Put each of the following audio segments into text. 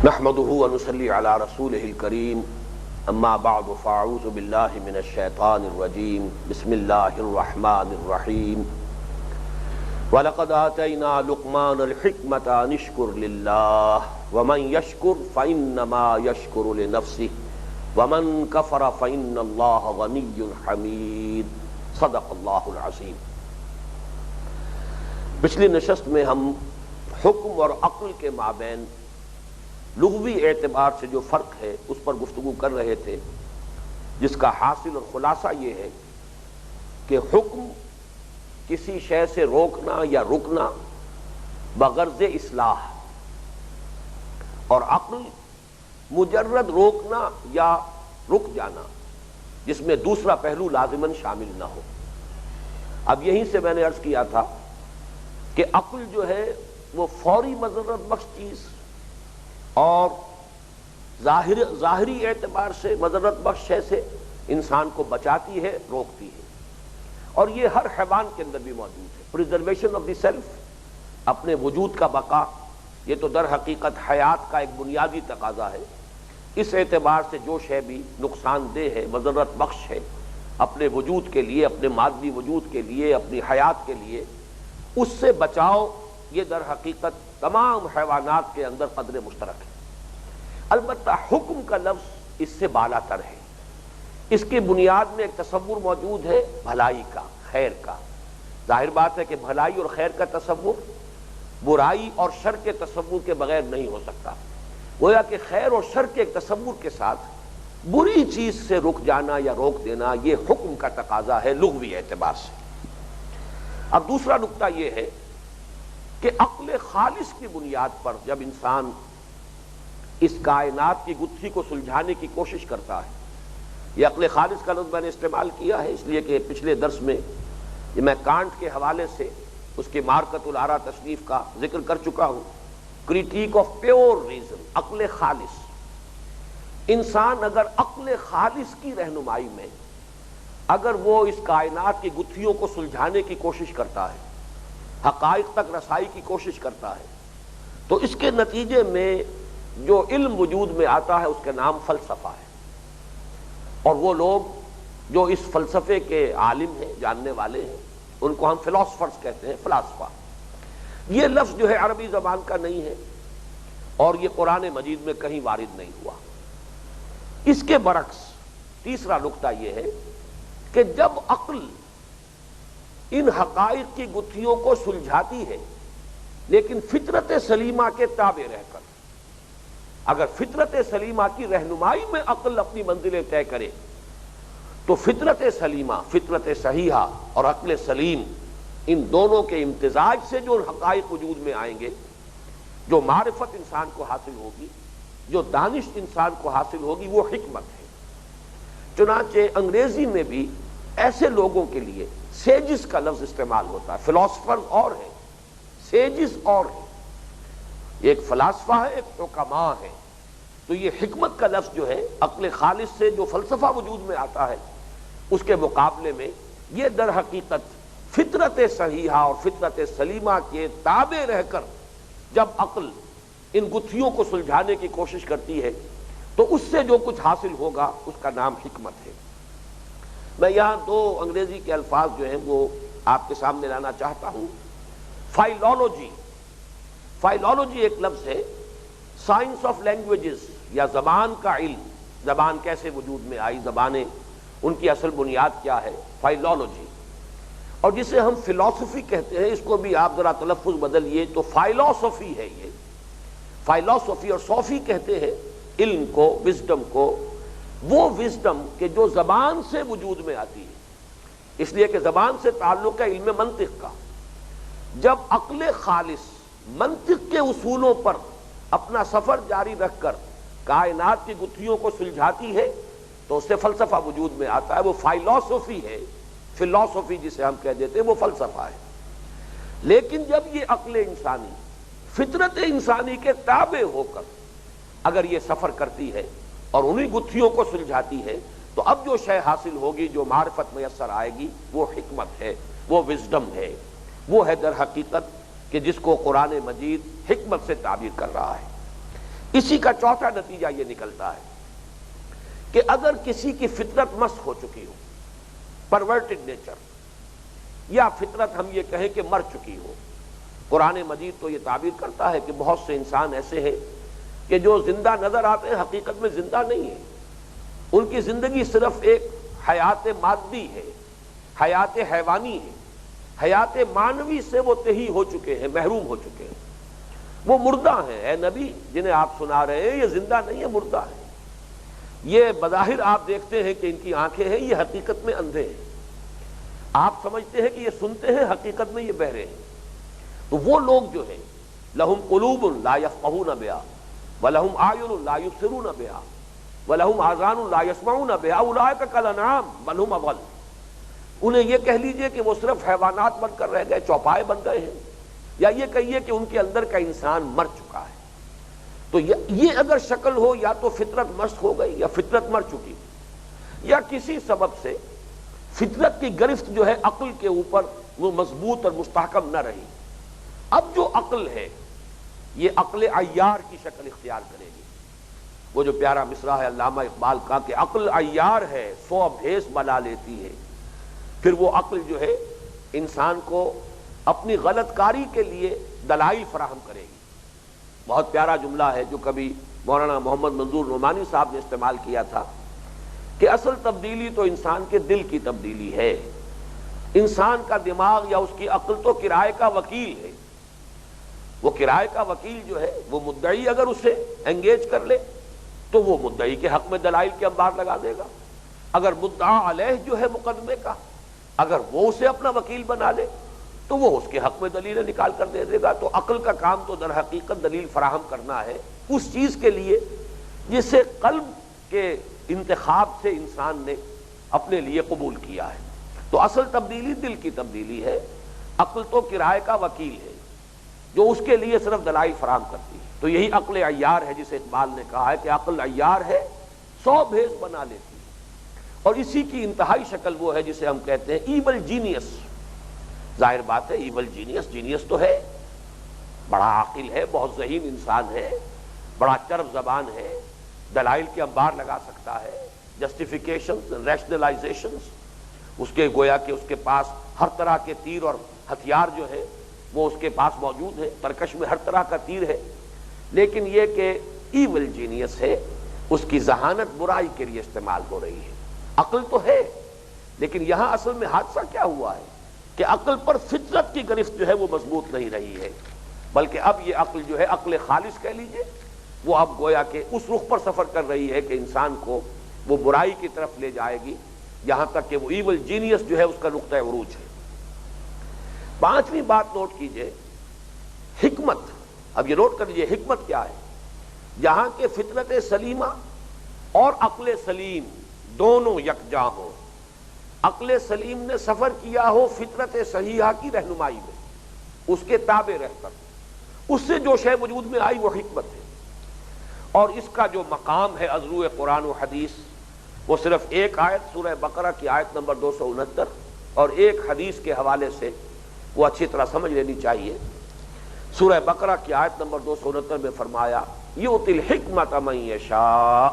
نحمده ونصلي على رسوله الكريم اما بعد فاعوذ بالله من الشيطان الرجيم بسم الله الرحمن الرحيم ولقد آتينا لقمان الحكمة أن اشكر لله ومن يشكر فإنما يشكر لنفسه ومن كفر فإن الله غني حميد صدق الله العظيم۔ پچھلی نشست میں ہم حکم اور عقل کے مابین لغوی اعتبار سے جو فرق ہے اس پر گفتگو کر رہے تھے، جس کا حاصل اور خلاصہ یہ ہے کہ حکم کسی شے سے روکنا یا رکنا بغرض اصلاح، اور عقل مجرد روکنا یا رک جانا جس میں دوسرا پہلو لازماً شامل نہ ہو۔ اب یہیں سے میں نے عرض کیا تھا کہ عقل جو ہے وہ فوری مضرت بخش چیز اور ظاہری اعتبار سے مضرت بخش شے سے انسان کو بچاتی ہے، روکتی ہے، اور یہ ہر حیوان کے اندر بھی موجود ہے۔ پریزرویشن آف دی سیلف، اپنے وجود کا بقا، یہ تو در حقیقت حیات کا ایک بنیادی تقاضا ہے۔ اس اعتبار سے جو شے بھی نقصان دہ ہے، مضرت بخش ہے اپنے وجود کے لیے، اپنے مادی وجود کے لیے، اپنی حیات کے لیے، اس سے بچاؤ، یہ در حقیقت تمام حیوانات کے اندر قدر مشترک ہے۔ البتہ حکم کا لفظ اس سے بالا تر ہے۔ اس کی بنیاد میں ایک تصور موجود ہے بھلائی کا، خیر کا۔ ظاہر بات ہے کہ بھلائی اور خیر کا تصور برائی اور شر کے تصور کے بغیر نہیں ہو سکتا۔ گویا کہ خیر اور شر کے ایک تصور کے ساتھ بری چیز سے رک جانا یا روک دینا، یہ حکم کا تقاضا ہے لغوی اعتبار سے۔ اب دوسرا نقطہ یہ ہے کہ عقل خالص کی بنیاد پر جب انسان اس کائنات کی گتھی کو سلجھانے کی کوشش کرتا ہے، یہ عقل خالص کا لفظ میں نے استعمال کیا ہے اس لیے کہ پچھلے درس میں یہ میں کانٹ کے حوالے سے اس کے معرکۃ الآراء تصنیف کا ذکر کر چکا ہوں۔ کریٹیک آف پیور ریزن، عقل خالص۔ انسان اگر عقل خالص کی رہنمائی میں اگر وہ اس کائنات کی گتھیوں کو سلجھانے کی کوشش کرتا ہے، حقائق تک رسائی کی کوشش کرتا ہے، تو اس کے نتیجے میں جو علم وجود میں آتا ہے اس کا نام فلسفہ ہے۔ اور وہ لوگ جو اس فلسفے کے عالم ہیں، جاننے والے ہیں، ان کو ہم فلاسفرز کہتے ہیں، فلاسفہ۔ یہ لفظ جو ہے عربی زبان کا نہیں ہے اور یہ قرآن مجید میں کہیں وارد نہیں ہوا۔ اس کے برعکس تیسرا نقطہ یہ ہے کہ جب عقل ان حقائق کی گتھیوں کو سلجھاتی ہے لیکن فطرت سلیمہ کے تابع رہ کر، اگر فطرت سلیمہ کی رہنمائی میں عقل اپنی منزلیں طے کرے تو فطرت سلیمہ، فطرت صحیحہ اور عقل سلیم، ان دونوں کے امتزاج سے جو حقائق وجود میں آئیں گے، جو معرفت انسان کو حاصل ہوگی، جو دانش انسان کو حاصل ہوگی، وہ حکمت ہے۔ چنانچہ انگریزی میں بھی ایسے لوگوں کے لیے سیجز کا لفظ استعمال ہوتا ہے۔ فلاسفرز اور ہیں، سیجز اور ہیں۔ ایک فلاسفہ ہے، ایک حکماء ہے۔ تو یہ حکمت کا لفظ جو ہے عقل خالص سے جو فلسفہ وجود میں آتا ہے، اس کے مقابلے میں یہ در حقیقت فطرت صحیحہ اور فطرت سلیمہ کے تابع رہ کر جب عقل ان گتھیوں کو سلجھانے کی کوشش کرتی ہے تو اس سے جو کچھ حاصل ہوگا اس کا نام حکمت ہے۔ میں یہاں دو انگریزی کے الفاظ جو ہیں وہ آپ کے سامنے لانا چاہتا ہوں۔ فائلولوجی، فائلولوجی ایک لفظ ہے، سائنس آف لینگویجز یا زبان کا علم، زبان کیسے وجود میں آئی، زبانیں، ان کی اصل بنیاد کیا ہے، فائلولوجی۔ اور جسے ہم فلسفی کہتے ہیں، اس کو بھی آپ ذرا تلفظ بدلیے تو فائلوسفی ہے۔ یہ فائلوسفی اور صوفی کہتے ہیں علم کو، وزڈم کو، وہ وزڈم کہ جو زبان سے وجود میں آتی ہے، اس لیے کہ زبان سے تعلق ہے علم منطق کا۔ جب عقل خالص منطق کے اصولوں پر اپنا سفر جاری رکھ کر کائنات کی گتھیوں کو سلجھاتی ہے تو اس سے فلسفہ وجود میں آتا ہے، وہ فائلوسفی ہے۔ فلسفی جسے ہم کہہ دیتے ہیں وہ فلسفہ ہے۔ لیکن جب یہ عقل انسانی فطرت انسانی کے تابع ہو کر اگر یہ سفر کرتی ہے اور انہی گتھیوں کو سلجھاتی ہے تو اب جو شے حاصل ہوگی، جو معرفت میسر آئے گی، وہ حکمت ہے، وہ وزڈم ہے، وہ ہے در حقیقت کہ جس کو قرآن مجید حکمت سے تعبیر کر رہا ہے۔ اسی کا چوتھا نتیجہ یہ نکلتا ہے کہ اگر کسی کی فطرت مسخ ہو چکی ہو، پرورٹڈ نیچر، یا فطرت ہم یہ کہیں کہ مر چکی ہو، قرآن مجید تو یہ تعبیر کرتا ہے کہ بہت سے انسان ایسے ہیں کہ جو زندہ نظر آتے ہیں حقیقت میں زندہ نہیں ہیں، ان کی زندگی صرف ایک حیات مادی ہے، حیات حیوانی ہے، حیات معنوی سے وہ تہی ہو چکے ہیں، محروم ہو چکے ہیں، وہ مردہ ہیں۔ اے نبی جنہیں آپ سنا رہے ہیں یہ زندہ نہیں ہے، مردہ ہیں۔ یہ بظاہر آپ دیکھتے ہیں کہ ان کی آنکھیں ہیں، یہ حقیقت میں اندھے ہیں، آپ سمجھتے ہیں کہ یہ سنتے ہیں، حقیقت میں یہ بہرے ہیں۔ تو وہ لوگ جو ہیں لہم قلوب لا یفقہون بہا ولہم اعین لا یبصرون بہا ولہم آذان لا یسمعون بہا اولئک کالانعام بل ھم اضل، انہیں یہ کہہ لیجئے کہ وہ صرف حیوانات بن کر رہ گئے، چوپائے بن گئے ہیں، یا یہ کہیے کہ ان کے اندر کا انسان مر چکا ہے۔ تو یہ اگر شکل ہو، یا تو فطرت مست ہو گئی یا فطرت مر چکی، یا کسی سبب سے فطرت کی گرفت جو ہے عقل کے اوپر وہ مضبوط اور مستحکم نہ رہی۔ اب جو عقل ہے یہ عقل عیار کی شکل اختیار کرے گی۔ وہ جو پیارا مصرع ہے علامہ اقبال کا کہ عقل عیار ہے 100 بھیس بنا لیتی ہے، پھر وہ عقل جو ہے انسان کو اپنی غلط کاری کے لیے دلائل فراہم کرے گی۔ بہت پیارا جملہ ہے جو کبھی مولانا محمد منظور نعمانی صاحب نے استعمال کیا تھا کہ اصل تبدیلی تو انسان کے دل کی تبدیلی ہے، انسان کا دماغ یا اس کی عقل تو کرائے کا وکیل ہے، وہ کرائے کا وکیل جو ہے وہ مدعی اگر اسے انگیج کر لے تو وہ مدعی کے حق میں دلائل کے انبار لگا دے گا، اگر مدعا علیہ جو ہے مقدمے کا اگر وہ اسے اپنا وکیل بنا لے تو وہ اس کے حق میں دلیلیں نکال کر دے دے گا۔ تو عقل کا کام تو در حقیقت دلیل فراہم کرنا ہے اس چیز کے لیے جسے قلب کے انتخاب سے انسان نے اپنے لیے قبول کیا ہے۔ تو اصل تبدیلی دل کی تبدیلی ہے، عقل تو کرائے کا وکیل ہے جو اس کے لیے صرف دلائل فراہم کرتی ہے۔ تو یہی عقل عیار ہے جسے اقبال نے کہا ہے کہ عقل عیار ہے 100 بھیس بنا لیتی ہے، اور اسی کی انتہائی شکل وہ ہے جسے ہم کہتے ہیں ایول جینیس۔ ظاہر بات ہے ایول جینیس تو ہے، بڑا عاقل ہے، بہت ذہین انسان ہے، بڑا چرب زبان ہے، دلائل کے انبار لگا سکتا ہے، جسٹیفیکیشنز، ریشنلائزیشنز، اس کے گویا کہ اس کے پاس ہر طرح کے تیر اور ہتھیار جو ہے وہ اس کے پاس موجود ہے، ترکش میں ہر طرح کا تیر ہے، لیکن یہ کہ ایول جینیس ہے، اس کی ذہانت برائی کے لیے استعمال ہو رہی ہے۔ عقل تو ہے لیکن یہاں اصل میں حادثہ کیا ہوا ہے کہ عقل پر فطرت کی گرفت جو ہے وہ مضبوط نہیں رہی ہے، بلکہ اب یہ عقل جو ہے عقل خالص کہہ لیجئے، وہ اب گویا کہ اس رخ پر سفر کر رہی ہے کہ انسان کو وہ برائی کی طرف لے جائے گی، یہاں تک کہ وہ ایول جینیس جو ہے اس کا نقطہ عروج ہے۔ 5ویں بات نوٹ کیجئے، حکمت۔ اب یہ نوٹ کر لیجئے حکمت کیا ہے؟ جہاں کہ فطرت سلیمہ اور عقل سلیم دونوں یکجاں ہوں، عقل سلیم نے سفر کیا ہو فطرت صحیحہ کی رہنمائی میں، اس کے تابع رہ کر، اس سے جو شے وجود میں آئی وہ حکمت ہے، اور اس کا جو مقام ہے از روئے قرآن و حدیث وہ صرف ایک آیت سورہ بقرہ کی آیت نمبر 269 اور ایک حدیث کے حوالے سے وہ اچھی طرح سمجھ لینی چاہیے۔ سورہ بقرہ کی آیت نمبر 269 میں فرمایا یؤتی الحکمۃ من یشاء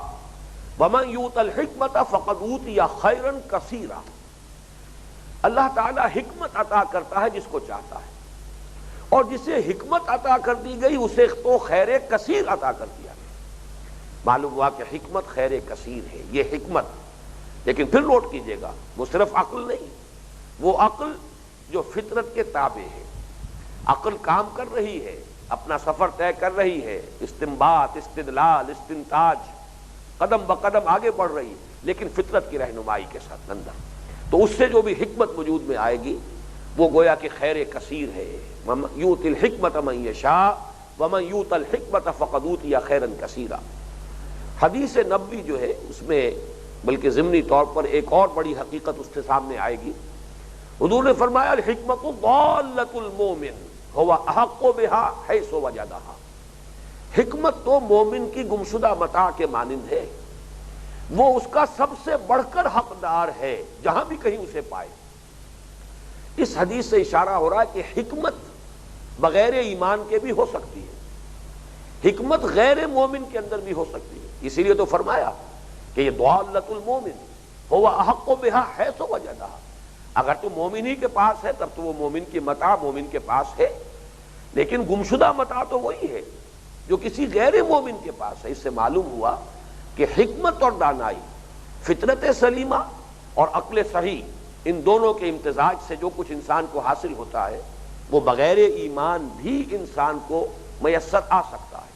ومن یؤت الحکمۃ فقد اوتی خیرا کثیرا، اللہ تعالی حکمت عطا کرتا ہے جس کو چاہتا ہے، اور جسے حکمت عطا کر دی گئی اسے تو خیر کثیر عطا کر دیا گیا۔ معلوم ہوا کہ حکمت خیر کثیر ہے، یہ حکمت، لیکن پھر نوٹ کیجئے گا وہ صرف عقل نہیں، وہ عقل جو فطرت کے تابع ہے، عقل کام کر رہی ہے، اپنا سفر طے کر رہی ہے، استنباط، استدلال، استنتاج، قدم بقدم آگے بڑھ رہی ہے، لیکن فطرت کی رہنمائی کے ساتھ اندر۔ تو اس سے جو بھی حکمت وجود میں آئے گی وہ گویا کہ خیر کثیر ہے۔ یؤتی الحکمۃ من یشاء ومن یؤت الحکمۃ فقد اوتی خیرا کثیرا۔ حدیث نبوی جو ہے اس میں بلکہ ضمنی طور پر ایک اور بڑی حقیقت اس کے سامنے آئے گی۔ حضور نے فرمایا الحکمت ضالۃ المومن هو احق بها حيث وجدها، حکمت تو مومن کی گمشدہ متاع کے مانند ہے، وہ اس کا سب سے بڑھ کر حقدار ہے جہاں بھی کہیں اسے پائے۔ اس حدیث سے اشارہ ہو رہا ہے کہ حکمت بغیر ایمان کے بھی ہو سکتی ہے، حکمت غیر مومن کے اندر بھی ہو سکتی ہے، اسی لیے تو فرمایا کہ یہ ضالۃ المومن هو احق بها حيث وجدها، اگر تو مومن ہی کے پاس ہے تب تو وہ مومن کی متاع مومن کے پاس ہے، لیکن گمشدہ متاع تو وہی ہے جو کسی غیر مومن کے پاس ہے۔ اس سے معلوم ہوا کہ حکمت اور دانائی، فطرت سلیمہ اور عقل صحیح، ان دونوں کے امتزاج سے جو کچھ انسان کو حاصل ہوتا ہے وہ بغیر ایمان بھی انسان کو میسر آ سکتا ہے۔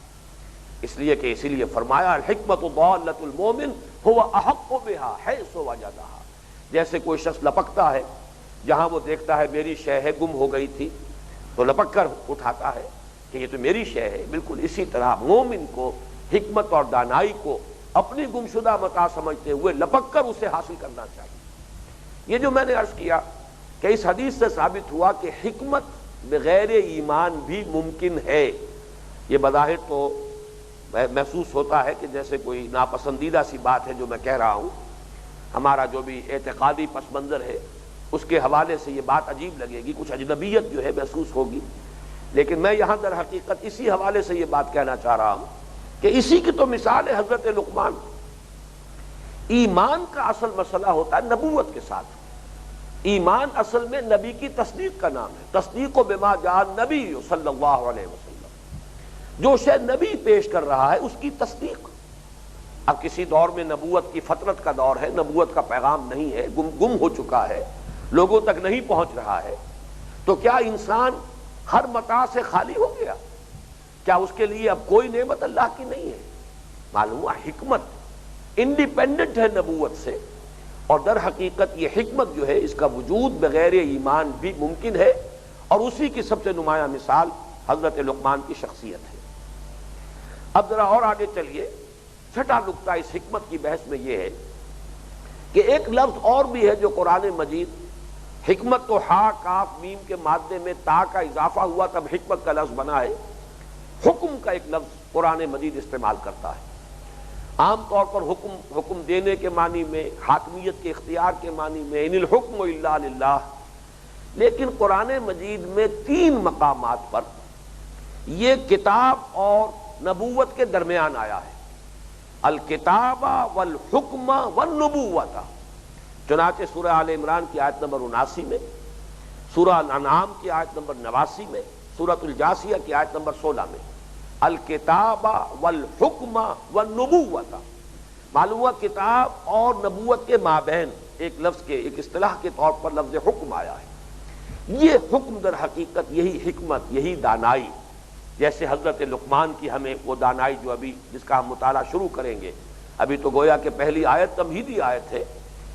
اس لیے فرمایا الحکمت ضالۃ المومن هو احق بها حيث وجدها، جیسے کوئی شخص لپکتا ہے جہاں وہ دیکھتا ہے میری شے ہے گم ہو گئی تھی تو لپک کر اٹھاتا ہے کہ یہ تو میری شے ہے، بالکل اسی طرح مومن کو حکمت اور دانائی کو اپنی گمشدہ متاع سمجھتے ہوئے لپک کر اسے حاصل کرنا چاہیے۔ یہ جو میں نے عرض کیا کہ اس حدیث سے ثابت ہوا کہ حکمت بغیر ایمان بھی ممکن ہے، یہ بظاہر تو محسوس ہوتا ہے کہ جیسے کوئی ناپسندیدہ سی بات ہے جو میں کہہ رہا ہوں، ہمارا جو بھی اعتقادی پس منظر ہے اس کے حوالے سے یہ بات عجیب لگے گی، کچھ اجنبیت جو ہے محسوس ہوگی، لیکن میں یہاں در حقیقت اسی حوالے سے یہ بات کہنا چاہ رہا ہوں کہ اسی کی تو مثال ہے حضرت لقمان۔ ایمان کا اصل مسئلہ ہوتا ہے نبوت کے ساتھ، ایمان اصل میں نبی کی تصدیق کا نام ہے، تصدیق بما جاء النبی صلی اللہ علیہ وسلم، جو شے نبی پیش کر رہا ہے اس کی تصدیق۔ اب کسی دور میں نبوت کی فترت کا دور ہے، نبوت کا پیغام نہیں ہے، گم ہو چکا ہے، لوگوں تک نہیں پہنچ رہا ہے، تو کیا انسان ہر متاع سے خالی ہو گیا؟ کیا اس کے لیے اب کوئی نعمت اللہ کی نہیں ہے؟ معلوم ہوا حکمت انڈیپینڈنٹ ہے نبوت سے، اور در حقیقت یہ حکمت جو ہے اس کا وجود بغیر ایمان بھی ممکن ہے، اور اسی کی سب سے نمایاں مثال حضرت لقمان کی شخصیت ہے۔ اب ذرا اور آگے چلیے، چھٹا نقطہ اس حکمت کی بحث میں یہ ہے کہ ایک لفظ اور بھی ہے جو قرآن مجید، حکمت تو ہا کاف میم کے مادے میں تا کا اضافہ ہوا تب حکمت کا لفظ بنا ہے، حکم کا ایک لفظ قرآن مجید استعمال کرتا ہے۔ عام طور پر حکم دینے کے معنی میں، حاکمیت کے اختیار کے معنی میں، ان الحکم الا للہ، لیکن قرآن مجید میں 3 مقامات پر یہ کتاب اور نبوت کے درمیان آیا ہے، الکتاب والحکم والنبوۃ، چنانچہ سورہ آل عمران کی آیت نمبر 79 میں، سورہ انعام کی آیت نمبر 89 میں، سورۃ الجاثیہ کی آیت نمبر 16 میں، الکتاب والحکم والنبوۃ، معلوم ہوا کتاب اور نبوت کے مابین ایک لفظ کے، ایک اصطلاح کے طور پر لفظ حکم آیا ہے۔ یہ حکم در حقیقت یہی حکمت، یہی دانائی، جیسے حضرت لقمان کی ہمیں وہ دانائی جو ابھی جس کا ہم مطالعہ شروع کریں گے، ابھی تو گویا کہ پہلی آیت تمہیدی آیت ہے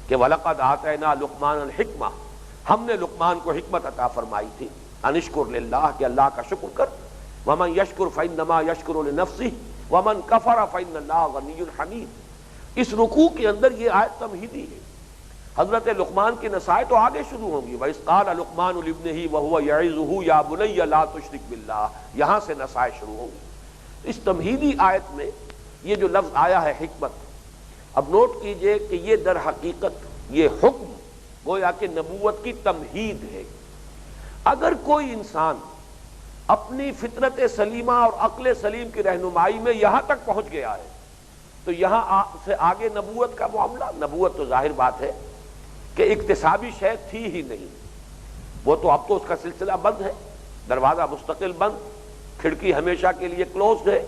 کہ وَلَقَدْ آتَيْنَا لُقْمَانَ الْحِکْمَةَ، ہم نے لقمان کو حکمت عطا فرمائی تھی، ان اشکر للہ، کہ اللہ کا شکر کر، وَمَنْ يَشْكُرْ فَإِنَّمَا يَشْكُرُ لِنَفْسِهِ وَمَنْ كَفَرَ فَإِنَّ اللَّهَ غَنِيٌّ حَمِيدٌ۔ اس رکوع کے اندر یہ آیت تمہیدی ہے، حضرت لقمان کی نصائح تو آگے شروع ہوں گی، وَإِذْ قَالَ لُقْمَانُ لِابْنِهِ وَهُوَ يَعِظُهُ يَا بُنَيَّ لَا تُشْرِكْ بِاللَّهِ، یہاں سے نصائح شروع ہوں گی۔ اس تمہیدی آیت میں یہ جو لفظ آیا ہے حکمت، اب نوٹ کیجئے کہ یہ در حقیقت یہ حکم گویا کہ نبوت کی تمہید ہے۔ اگر کوئی انسان اپنی فطرت سلیمہ اور عقل سلیم کی رہنمائی میں یہاں تک پہنچ گیا ہے تو یہاں سے آگے نبوت کا معاملہ، نبوت تو ظاہر بات ہے کہ اکتسابی شے تھی ہی نہیں، وہ تو اب تو اس کا سلسلہ بند ہے، دروازہ مستقل بند، کھڑکی ہمیشہ کے لیے کلوزڈ ہے،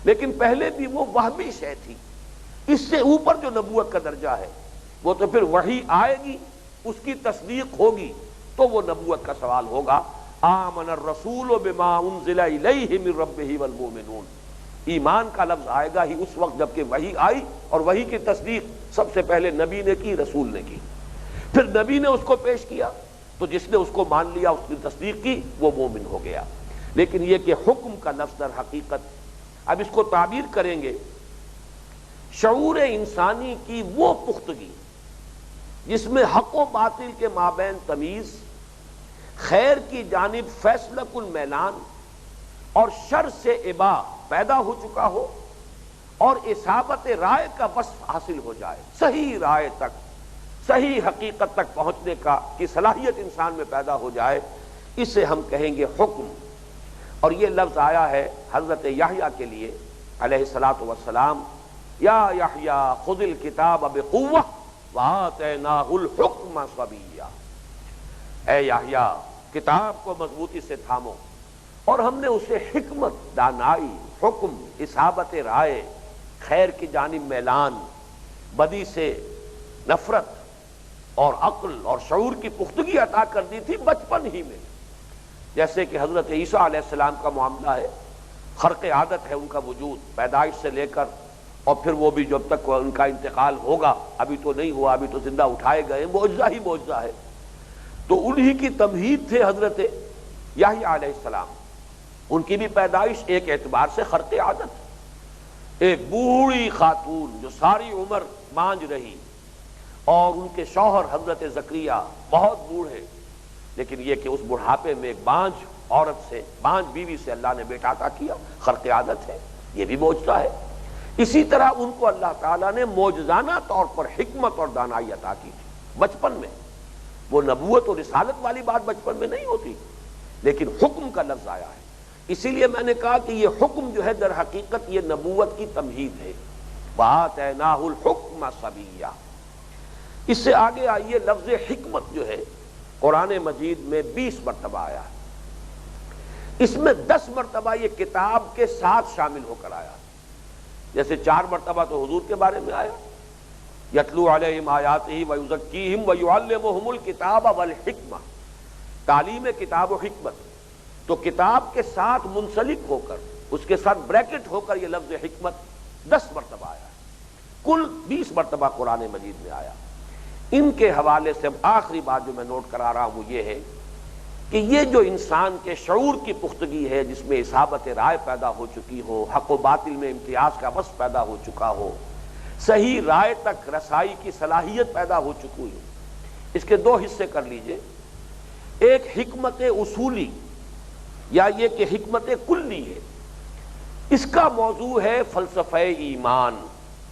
لیکن پہلے بھی وہ وہمی شے تھی۔ اس سے اوپر جو نبوت کا درجہ ہے وہ تو پھر وحی آئے گی، اس کی تصدیق ہوگی تو وہ نبوت کا سوال ہوگا۔ آمن الرسول بما انزل الیہ من ربہ والمؤمنون، ایمان کا لفظ آئے گا ہی اس وقت جب کہ وحی آئی، اور وحی کی تصدیق سب سے پہلے نبی نے کی، رسول نے کی، پھر نبی نے اس کو پیش کیا تو جس نے اس کو مان لیا، اس کی تصدیق کی، وہ مومن ہو گیا۔ لیکن یہ کہ حکم کا لفظ در حقیقت، اب اس کو تعبیر کریں گے شعور انسانی کی وہ پختگی جس میں حق و باطل کے مابین تمیز، خیر کی جانب فیصلہ کن میلان، اور شر سے ابا پیدا ہو چکا ہو، اور اصابت رائے کا وصف حاصل ہو جائے، صحیح رائے تک، صحیح حقیقت تک پہنچنے کی صلاحیت انسان میں پیدا ہو جائے، اسے ہم کہیں گے حکم۔ اور یہ لفظ آیا ہے حضرت یحییٰ کے لیے علیہ الصلاۃ والسلام، یا یحییٰ خذ الکتاب بقوہ وآتیناہ الحکم صبیا، اے یحییٰ کتاب کو مضبوطی سے تھامو اور ہم نے اسے حکمت، دانائی، حکم، اصابت رائے، خیر کی جانب میلان، بدی سے نفرت اور عقل اور شعور کی پختگی عطا کر دی تھی بچپن ہی میں۔ جیسے کہ حضرت عیسیٰ علیہ السلام کا معاملہ ہے، خرق عادت ہے ان کا وجود پیدائش سے لے کر، اور پھر وہ بھی جب تک ان کا انتقال ہوگا، ابھی تو نہیں ہوا، ابھی تو زندہ اٹھائے گئے، معجزہ ہی معجزہ ہے۔ تو انہی کی تمہید تھے حضرت یحییٰ علیہ السلام، ان کی بھی پیدائش ایک اعتبار سے خرق عادت، ایک بوڑھی خاتون جو ساری عمر مانج رہی، اور ان کے شوہر حضرت زکریا بہت بوڑھے، لیکن یہ کہ اس بڑھاپے میں ایک بانجھ عورت سے، بانجھ بیوی سے اللہ نے بیٹا عطا کیا، خرق عادت ہے، یہ بھی معجزہ ہے۔ اسی طرح ان کو اللہ تعالیٰ نے معجزانہ طور پر حکمت اور دانائی عطا کی تھی بچپن میں۔ وہ نبوت اور رسالت والی بات بچپن میں نہیں ہوتی، لیکن حکم کا لفظ آیا ہے، اسی لیے میں نے کہا کہ یہ حکم جو ہے در حقیقت یہ نبوت کی تمہید ہے، وآتیناہ الحکم صبیا۔ اس سے آگے آئیے، لفظ حکمت جو ہے قرآن مجید میں 20 مرتبہ آیا ہے، اس میں 10 مرتبہ یہ کتاب کے ساتھ شامل ہو کر آیا، جیسے 4 مرتبہ تو حضور کے بارے میں آیا، یتلو علیہم آیاتہ ویزکیہم ویعلمہم الکتاب والحکمہ، تعلیم کتاب و حکمت۔ تو کتاب کے ساتھ منسلک ہو کر، اس کے ساتھ بریکٹ ہو کر یہ لفظ حکمت 10 مرتبہ آیا ہے، کل 20 مرتبہ قرآن مجید میں آیا۔ ان کے حوالے سے اب آخری بات جو میں نوٹ کرا رہا ہوں وہ یہ ہے کہ یہ جو انسان کے شعور کی پختگی ہے، جس میں اصابت رائے پیدا ہو چکی ہو، حق و باطل میں امتیاز کا وصف پیدا ہو چکا ہو، صحیح رائے تک رسائی کی صلاحیت پیدا ہو چکی ہو، اس کے 2 حصے کر لیجئے۔ ایک حکمت اصولی یا یہ کہ حکمت کلی ہے، اس کا موضوع ہے فلسفہ ایمان،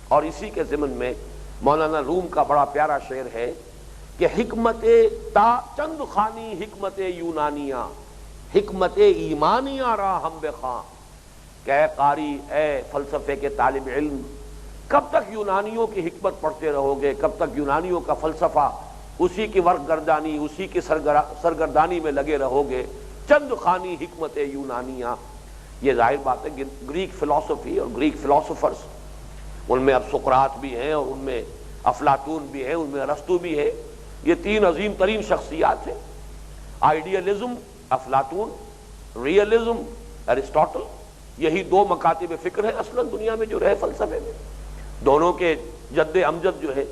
اور اسی کے ضمن میں مولانا روم کا بڑا پیارا شعر ہے کہ حکمت چند خانی حکمت یونانیہ، حکمت ایمانیہ را ہم بخواں، کہ اے قاری، اے فلسفے کے طالب علم، کب تک یونانیوں کی حکمت پڑھتے رہو گے، کب تک یونانیوں کا فلسفہ، اسی کی ورق گردانی، اسی کی سرگردانی میں لگے رہو گے؟ چند خانی حکمت یونانیہ، یہ ظاہر بات ہے گریک فلسفی اور گریک فلاسفرز، ان میں اب سقراط بھی ہیں، اور ان میں افلاطون بھی ہے، ان میں ارسطو بھی ہے، یہ 3 عظیم ترین شخصیات ہیں، آئیڈیالزم افلاطون، ریئلزم ارسطاٹل، یہی 2 مکاتب فکر ہیں اصلا دنیا میں جو رہے فلسفے میں۔ دونوں کے جد امجد جو ہے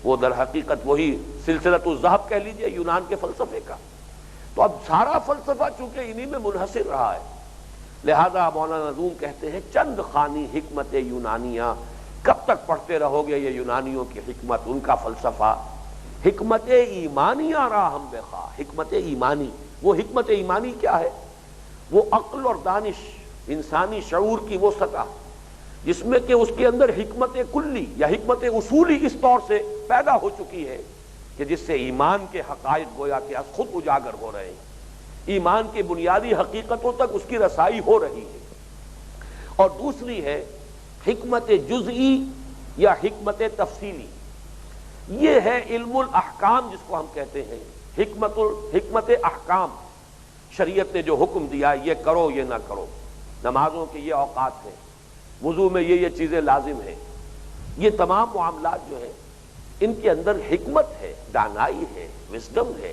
وہ در حقیقت وہی سلسلۃ الذہب کہہ لیجئے یونان کے فلسفے کا۔ تو اب سارا فلسفہ چونکہ انہی میں منحصر رہا ہے، لہذا مولانا روم کہتے ہیں چند خانی حکمت یونانیہ، کب تک پڑھتے رہو گے یہ یونانیوں کی حکمت، ان کا فلسفہ؟ حکمت ایمانیہ را ہم بخواں، حکمت ایمانی، وہ حکمت ایمانی کیا ہے؟ وہ عقل اور دانش، انسانی شعور کی وہ سطح جس میں کہ اس کے اندر حکمت کلی یا حکمت اصولی اس طور سے پیدا ہو چکی ہے کہ جس سے ایمان کے حقائق گویا کہ از خود اجاگر ہو رہے ہیں، ایمان کی بنیادی حقیقتوں تک اس کی رسائی ہو رہی ہے۔ اور دوسری ہے حکمت جزئی یا حکمت تفصیلی، یہ ہے علم الاحکام جس کو ہم کہتے ہیں، حکمت احکام، شریعت نے جو حکم دیا یہ کرو یہ نہ کرو، نمازوں کے یہ اوقات ہیں، وضو میں یہ چیزیں لازم ہیں، یہ تمام معاملات جو ہیں ان کے اندر حکمت ہے، دانائی ہے، وزڈم ہے،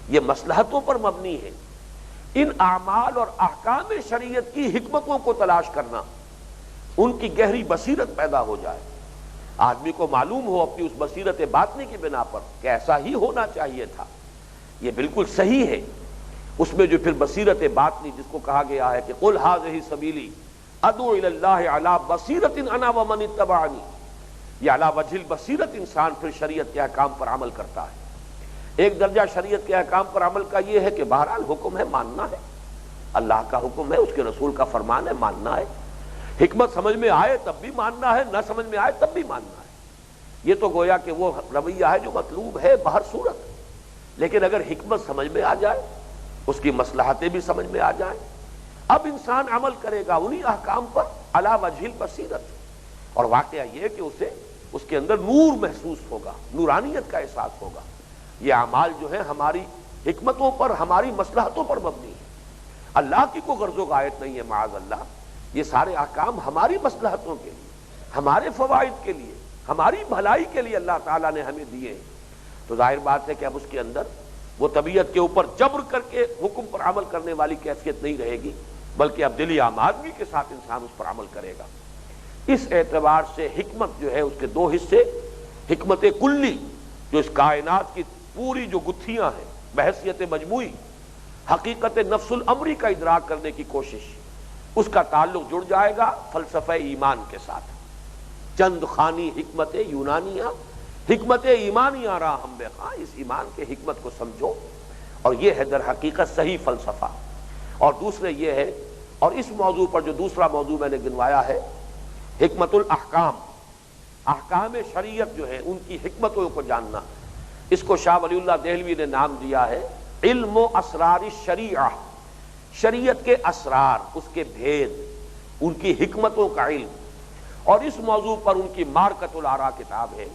یہ مصلحتوں پر مبنی ہے۔ ان اعمال اور احکام شریعت کی حکمتوں کو تلاش کرنا، ان کی گہری بصیرت پیدا ہو جائے، آدمی کو معلوم ہو اپنی اس بصیرت باطنی کی بنا پر کہ ایسا ہی ہونا چاہیے تھا، یہ بالکل صحیح ہے۔ اس میں جو پھر بصیرت باطنی جس کو کہا گیا ہے کہ قل ھذہ سبیلی ادعو الی اللہ علی بصیرۃ انا ومن اتبعنی، یہ علی وجہ البصیرت انسان پھر شریعت کے احکام پر عمل کرتا ہے۔ ایک درجہ شریعت کے احکام پر عمل کا یہ ہے کہ بہرحال حکم ہے، ماننا ہے، اللہ کا حکم ہے، اس کے رسول کا فرمان ہے، ماننا ہے، حکمت سمجھ میں آئے تب بھی ماننا ہے، نہ سمجھ میں آئے تب بھی ماننا ہے۔ یہ تو گویا کہ وہ رویہ ہے جو مطلوب ہے بہر صورت، لیکن اگر حکمت سمجھ میں آ جائے، اس کی مصلحتیں بھی سمجھ میں آ جائیں، اب انسان عمل کرے گا انہی احکام پر علی وجہ البصیرت، اور واقعہ یہ کہ اسے اس کے اندر نور محسوس ہوگا، نورانیت کا احساس ہوگا۔ یہ اعمال جو ہیں ہماری حکمتوں پر، ہماری مصلحتوں پر مبنی ہے، اللہ کی کوئی غرض و غایت نہیں ہے معاذ اللہ۔ یہ سارے احکام ہماری مصلحتوں کے لیے، ہمارے فوائد کے لیے، ہماری بھلائی کے لیے اللہ تعالیٰ نے ہمیں دیے ہیں۔ تو ظاہر بات ہے کہ اب اس کے اندر وہ طبیعت کے اوپر جبر کر کے حکم پر عمل کرنے والی کیفیت نہیں رہے گی، بلکہ اب دلی آمادگی کے ساتھ انسان اس پر عمل کرے گا۔ اس اعتبار سے حکمت جو ہے اس کے دو حصے، حکمت کلی جو اس کائنات کی پوری جو گتھیاں ہیں بحیثیت مجموعی، حقیقت نفس الامری کا ادراک کرنے کی کوشش، اس کا تعلق جڑ جائے گا فلسفہ ایمان کے ساتھ۔ چند خانی حکمت یونانیہ، حکمت ایمانیہ را ہم بے خواہ، اس ایمان کے حکمت کو سمجھو، اور یہ ہے در حقیقت صحیح فلسفہ۔ اور دوسرے یہ ہے، اور اس موضوع پر جو دوسرا موضوع میں نے گنوایا ہے، حکمت الاحکام، احکام شریعت جو ہے ان کی حکمتوں کو جاننا، اس کو شاہ ولی اللہ دہلوی نے نام دیا ہے علم و اسرار الشریعہ، شریعت کے اسرار، اس کے بھید، ان کی حکمتوں کا علم۔ اور اس موضوع پر ان کی مارکۃ الآراء کتاب ہے۔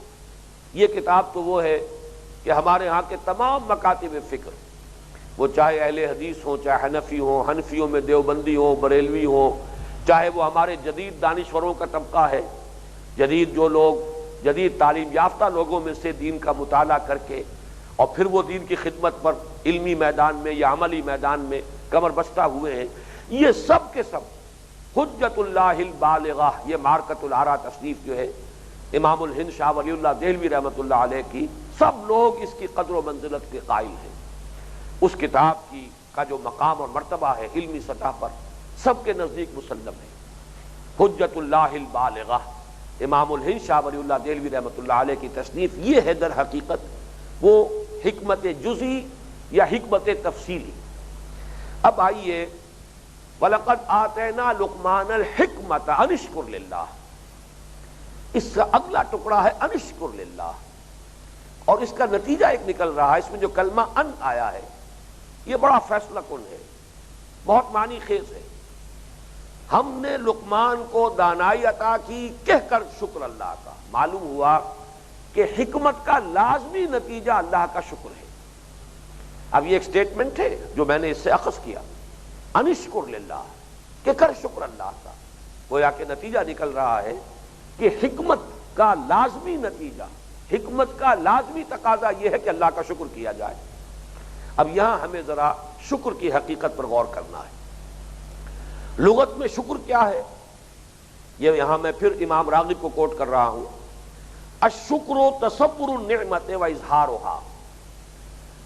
یہ کتاب تو وہ ہے کہ ہمارے ہاں کے تمام مکاتب فکر، وہ چاہے اہل حدیث ہوں، چاہے حنفی ہوں، حنفیوں میں دیوبندی ہوں، بریلوی ہوں، چاہے وہ ہمارے جدید دانشوروں کا طبقہ ہے، جدید جو لوگ جدید تعلیم یافتہ لوگوں میں سے دین کا مطالعہ کر کے اور پھر وہ دین کی خدمت پر علمی میدان میں یا عملی میدان میں کمر بستہ ہوئے ہیں، یہ سب کے سب حجت اللہ البالغہ، یہ مارکۃ الآراء تصنیف جو ہے امام الہند شاہ ولی اللہ دہلوی رحمۃ اللہ علیہ کی، سب لوگ اس کی قدر و منزلت کے قائل ہیں۔ اس کتاب کی کا جو مقام اور مرتبہ ہے علمی سطح پر سب کے نزدیک مسلم ہے۔ حجت اللہ البالغہ، امام الہند شاہ ولی اللہ دہلوی رحمۃ اللہ علیہ کی تصنیف، یہ ہے در حقیقت وہ حکمت جزئی یا حکمت تفصیلی۔ اب آئیے، وَلَقَدْ آتَيْنَا لُقْمَانَ الْحِكْمَةَ أَنِ اشْكُرْ لِلَّهِ، اس کا اگلا ٹکڑا ہے ان اشکر للہ، اور اس کا نتیجہ ایک نکل رہا ہے، اس میں جو کلمہ ان آیا ہے یہ بڑا فیصلہ کن ہے، بہت معنی خیز ہے۔ ہم نے لقمان کو دانائی عطا کی کہہ کر شکر اللہ کا، معلوم ہوا کہ حکمت کا لازمی نتیجہ اللہ کا شکر ہے۔ اب یہ ایک سٹیٹمنٹ ہے جو میں نے اس سے اخذ کیا، ان اشکر للہ، کہ کر شکر اللہ کا، گویا کہ نتیجہ نکل رہا ہے کہ حکمت کا لازمی نتیجہ، حکمت کا لازمی تقاضا یہ ہے کہ اللہ کا شکر کیا جائے۔ اب یہاں ہمیں ذرا شکر کی حقیقت پر غور کرنا ہے۔ لغت میں شکر کیا ہے؟ یہ یہاں میں پھر امام راغب کو کوٹ کر رہا ہوں، الشکر تصور النعمت و اظہارها۔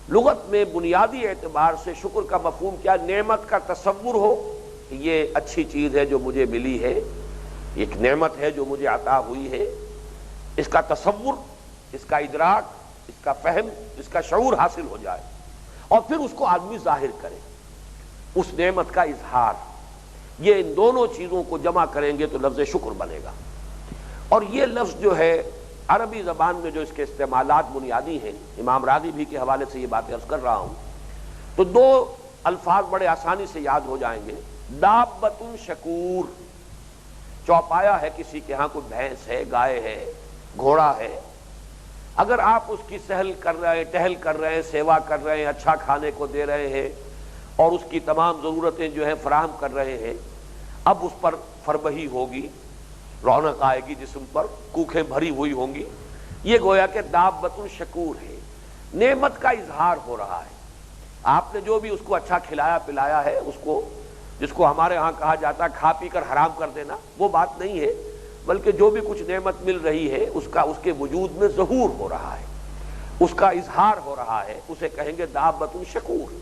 لغت میں بنیادی اعتبار سے شکر کا مفہوم کیا؟ نعمت کا تصور ہو کہ یہ اچھی چیز ہے جو مجھے ملی ہے، ایک نعمت ہے جو مجھے عطا ہوئی ہے، اس کا تصور، اس کا ادراک، اس کا فہم، اس کا شعور حاصل ہو جائے، اور پھر اس کو آدمی ظاہر کرے، اس نعمت کا اظہار۔ یہ ان دونوں چیزوں کو جمع کریں گے تو لفظ شکر بنے گا۔ اور یہ لفظ جو ہے عربی زبان میں جو اس کے استعمالات بنیادی ہیں، امام راغب بھی کے حوالے سے یہ باتیں عرض کر رہا ہوں، تو دو الفاظ بڑے آسانی سے یاد ہو جائیں گے۔ دابۃ شکور، چوپایا ہے کسی کے ہاں، کوئی بھینس ہے، گائے ہے، گھوڑا ہے، اگر آپ اس کی سہل کر رہے ہیں، ٹہل کر رہے ہیں، سیوا کر رہے ہیں، اچھا کھانے کو دے رہے ہیں اور اس کی تمام ضرورتیں جو ہیں فراہم کر رہے ہیں، اب اس پر فربہی ہوگی، رونق آئے گی جسم پر، کوکھیں بھری ہوئی ہوں گی، یہ گویا کہ دابۃ شکور ہے، نعمت کا اظہار ہو رہا ہے۔ آپ نے جو بھی اس کو اچھا کھلایا پلایا ہے، اس کو جس کو ہمارے ہاں کہا جاتا ہے کھا پی کر حرام کر دینا، وہ بات نہیں ہے، بلکہ جو بھی کچھ نعمت مل رہی ہے اس کا اس کے وجود میں ظہور ہو رہا ہے، اس کا اظہار ہو رہا ہے، اسے کہیں گے دابۃ شکور۔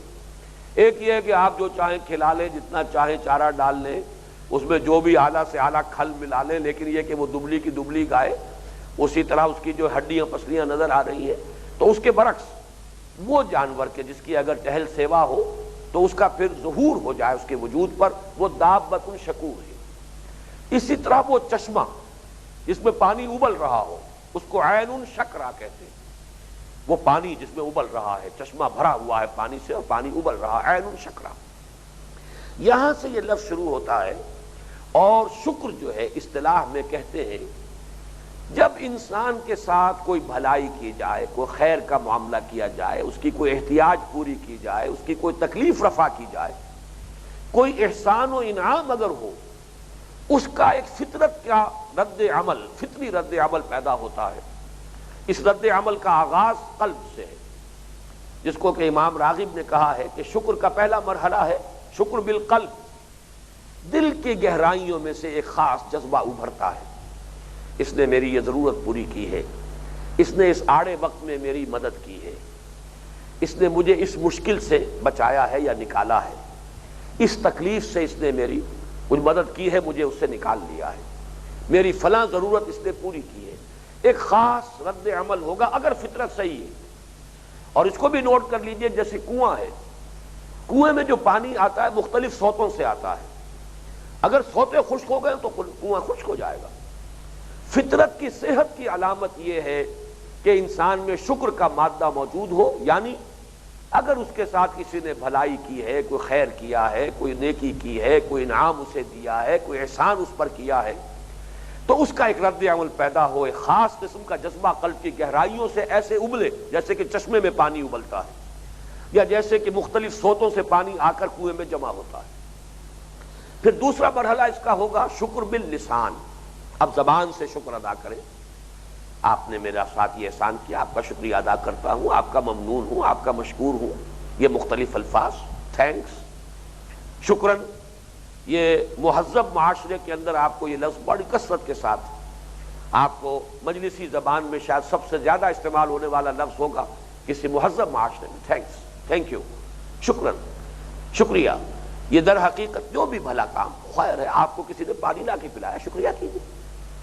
ایک یہ ہے کہ آپ جو چاہیں کھلا لیں، جتنا چاہیں چارہ ڈال لیں، اس میں جو بھی اعلیٰ سے اعلیٰ کھل ملا لیں، لیکن یہ کہ وہ دبلی کی دبلی گائے، اسی طرح اس کی جو ہڈیاں پسلیاں نظر آ رہی ہیں، تو اس کے برعکس وہ جانور کے جس کی اگر ٹہل سیوا ہو تو اس کا پھر ظہور ہو جائے اس کے وجود پر، وہ دابۃ شکور ہے۔ اسی طرح وہ چشمہ جس میں پانی ابل رہا ہو، اس کو عین شکرا کہتے ہیں، وہ پانی جس میں ابل رہا ہے، چشمہ بھرا ہوا ہے پانی سے اور پانی ابل رہا ہے، عین شکرا۔ یہاں سے یہ لفظ شروع ہوتا ہے. اور شکر جو ہے اصطلاح میں کہتے ہیں جب انسان کے ساتھ کوئی بھلائی کی جائے، کوئی خیر کا معاملہ کیا جائے، اس کی کوئی احتیاج پوری کی جائے، اس کی کوئی تکلیف رفع کی جائے، کوئی احسان و انعام اگر ہو، اس کا ایک فطرت کا رد عمل، فطری رد عمل پیدا ہوتا ہے. اس رد عمل کا آغاز قلب سے ہے، جس کو کہ امام راغب نے کہا ہے کہ شکر کا پہلا مرحلہ ہے شکر بالقلب. دل کی گہرائیوں میں سے ایک خاص جذبہ ابھرتا ہے، اس نے میری یہ ضرورت پوری کی ہے، اس نے اس آڑے وقت میں میری مدد کی ہے، اس نے مجھے اس مشکل سے بچایا ہے یا نکالا ہے، اس تکلیف سے اس نے میری کچھ مدد کی ہے، مجھے اس سے نکال لیا ہے، میری فلاں ضرورت اس نے پوری کی ہے. ایک خاص رد عمل ہوگا اگر فطرت صحیح ہے. اور اس کو بھی نوٹ کر لیجئے، جیسے کنواں ہے، کنویں میں جو پانی آتا ہے مختلف سوتوں سے آتا ہے. اگر سوتے خشک ہو گئے تو کنواں خشک ہو جائے گا. فطرت کی صحت کی علامت یہ ہے کہ انسان میں شکر کا مادہ موجود ہو، یعنی اگر اس کے ساتھ کسی نے بھلائی کی ہے، کوئی خیر کیا ہے، کوئی نیکی کی ہے، کوئی انعام اسے دیا ہے، کوئی احسان اس پر کیا ہے، تو اس کا ایک رد عمل پیدا ہو، ایک خاص قسم کا جذبہ قلب کی گہرائیوں سے ایسے ابلے جیسے کہ چشمے میں پانی ابلتا ہے، یا جیسے کہ مختلف سوتوں سے پانی آ کر کنویں میں جمع ہوتا ہے. پھر دوسرا مرحلہ اس کا ہوگا شکر باللسان. اب زبان سے شکر ادا کریں، آپ نے میرا ساتھ یہ احسان کیا، آپ کا شکریہ ادا کرتا ہوں، آپ کا ممنون ہوں، آپ کا مشکور ہوں. یہ مختلف الفاظ، تھینکس، شکرن. یہ مہذب معاشرے کے اندر آپ کو یہ لفظ بڑی کثرت کے ساتھ آپ کو مجلسی زبان میں شاید سب سے زیادہ استعمال ہونے والا لفظ ہوگا کسی مہذب معاشرے میں. تھینکس، تھینک یو، شکرن، شکریہ. یہ در حقیقت جو بھی بھلا کام خیر ہے، آپ کو کسی نے پانی لا کے پلایا، شکریہ کیجیے،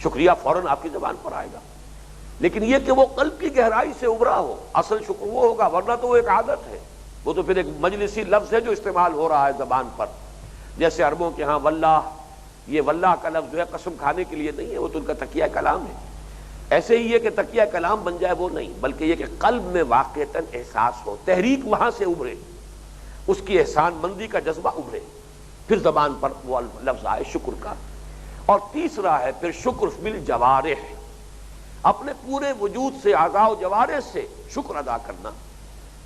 شکریہ فوراً آپ کی زبان پر آئے گا. لیکن یہ کہ وہ قلب کی گہرائی سے ابھرا ہو، اصل شکر وہ ہوگا، ورنہ تو وہ ایک عادت ہے، وہ تو پھر ایک مجلسی لفظ ہے جو استعمال ہو رہا ہے زبان پر. جیسے عربوں کے ہاں واللہ، یہ واللہ کا لفظ جو ہے قسم کھانے کے لیے نہیں ہے، وہ تو ان کا تکیہ کلام ہے. ایسے ہی یہ کہ تکیہ کلام بن جائے وہ نہیں، بلکہ یہ کہ قلب میں واقعتاً احساس ہو، تحریک وہاں سے ابھرے، اس کی احسان مندی کا جذبہ ابھرے، پھر زبان پر وہ لفظ آئے شکر کا. اور تیسرا ہے پھر شکر بالجوارح، اپنے پورے وجود سے، اعضاء و جوارح سے شکر ادا کرنا،